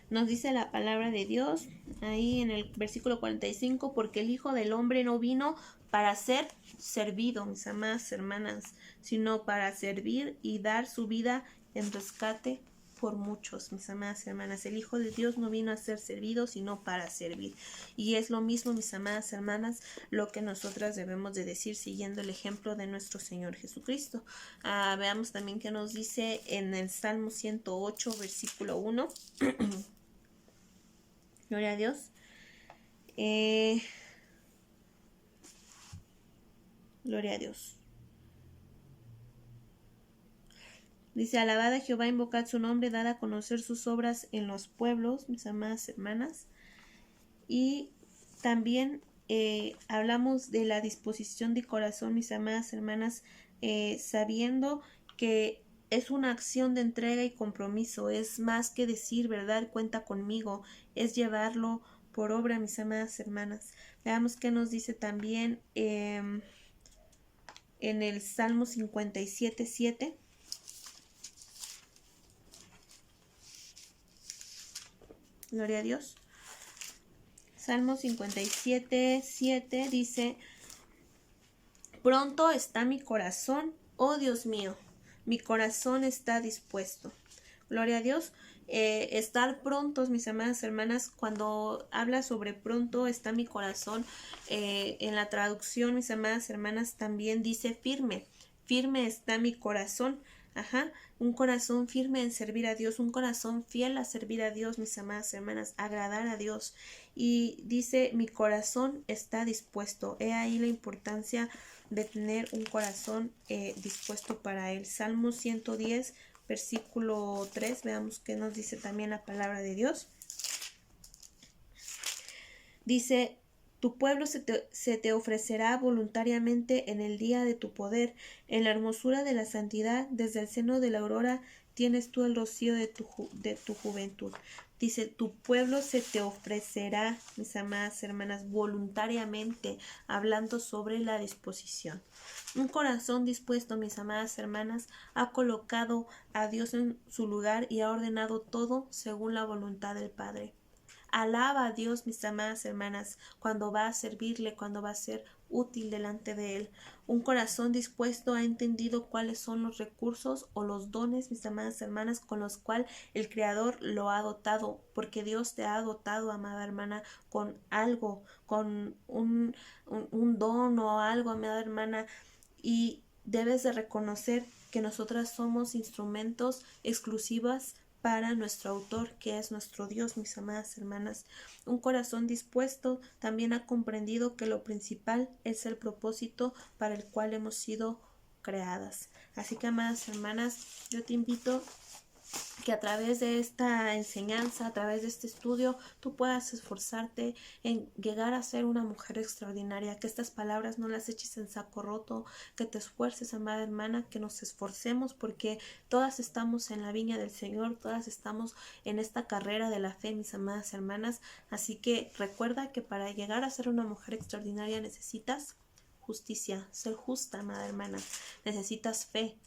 Nos dice la palabra de Dios ahí en el versículo 45, porque el Hijo del Hombre no vino para ser servido, mis amadas hermanas, sino para servir y dar su vida en rescate por muchos, mis amadas hermanas. El Hijo de Dios no vino a ser servido, sino para servir. Y es lo mismo, mis amadas hermanas, lo que nosotras debemos de decir siguiendo el ejemplo de nuestro Señor Jesucristo. Veamos también qué nos dice en el Salmo 108, versículo 1. Gloria a Dios. Gloria a Dios. Dice, alabad a Jehová, invocad su nombre, dad a conocer sus obras en los pueblos, mis amadas hermanas. Y también hablamos de la disposición de corazón, mis amadas hermanas, sabiendo que es una acción de entrega y compromiso, es más que decir, ¿verdad? Cuenta conmigo, es llevarlo por obra, mis amadas hermanas. Veamos qué nos dice también en el Salmo 57, 7. Gloria a Dios. Salmo 57, 7 dice, pronto está mi corazón, oh Dios mío, mi corazón está dispuesto. Gloria a Dios. Estar prontos, mis amadas hermanas, cuando habla sobre pronto está mi corazón, en la traducción, mis amadas hermanas, también dice firme, firme está mi corazón. Ajá, un corazón firme en servir a Dios, un corazón fiel a servir a Dios, mis amadas hermanas, agradar a Dios. Y dice, mi corazón está dispuesto. He ahí la importancia de tener un corazón dispuesto para Él. Salmo 110, versículo 3, veamos qué nos dice también la palabra de Dios. Dice, tu pueblo se te ofrecerá voluntariamente en el día de tu poder, en la hermosura de la santidad, desde el seno de la aurora tienes tú el rocío de tu juventud. Dice, tu pueblo se te ofrecerá, mis amadas hermanas, voluntariamente, hablando sobre la disposición. Un corazón dispuesto, mis amadas hermanas, ha colocado a Dios en su lugar y ha ordenado todo según la voluntad del Padre. Alaba a Dios, mis amadas hermanas, cuando va a servirle, cuando va a ser útil delante de Él. Un corazón dispuesto ha entendido cuáles son los recursos o los dones, mis amadas hermanas, con los cuales el Creador lo ha dotado, porque Dios te ha dotado, amada hermana, con algo, con un don o algo, amada hermana, y debes de reconocer que nosotras somos instrumentos exclusivas para nuestro autor, que es nuestro Dios, mis amadas hermanas. Un corazón dispuesto también ha comprendido que lo principal es el propósito para el cual hemos sido creadas. Así que, amadas hermanas, yo te invito que a través de esta enseñanza, a través de este estudio, tú puedas esforzarte en llegar a ser una mujer extraordinaria, que estas palabras no las eches en saco roto, que te esfuerces, amada hermana, que nos esforcemos, porque todas estamos en la viña del Señor, todas estamos en esta carrera de la fe, mis amadas hermanas. Así que recuerda que para llegar a ser una mujer extraordinaria necesitas justicia, ser justa, amada hermana, necesitas fe,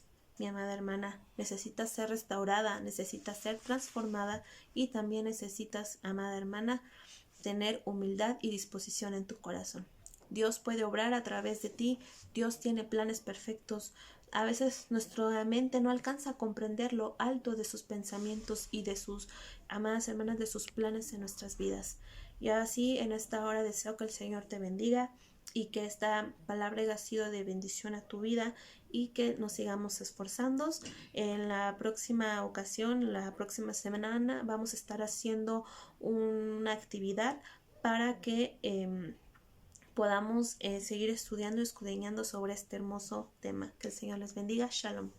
mi amada hermana, necesitas ser restaurada, necesitas ser transformada y también necesitas, amada hermana, tener humildad y disposición en tu corazón. Dios puede obrar a través de ti, Dios tiene planes perfectos. A veces nuestra mente no alcanza a comprender lo alto de sus pensamientos y de sus, amadas hermanas, de sus planes en nuestras vidas. Y así en esta hora deseo que el Señor te bendiga y que esta palabra haya sido de bendición a tu vida y que nos sigamos esforzando. En la próxima ocasión, la próxima semana, vamos a estar haciendo una actividad para que podamos seguir estudiando y escudriñando sobre este hermoso tema. Que el Señor les bendiga. Shalom.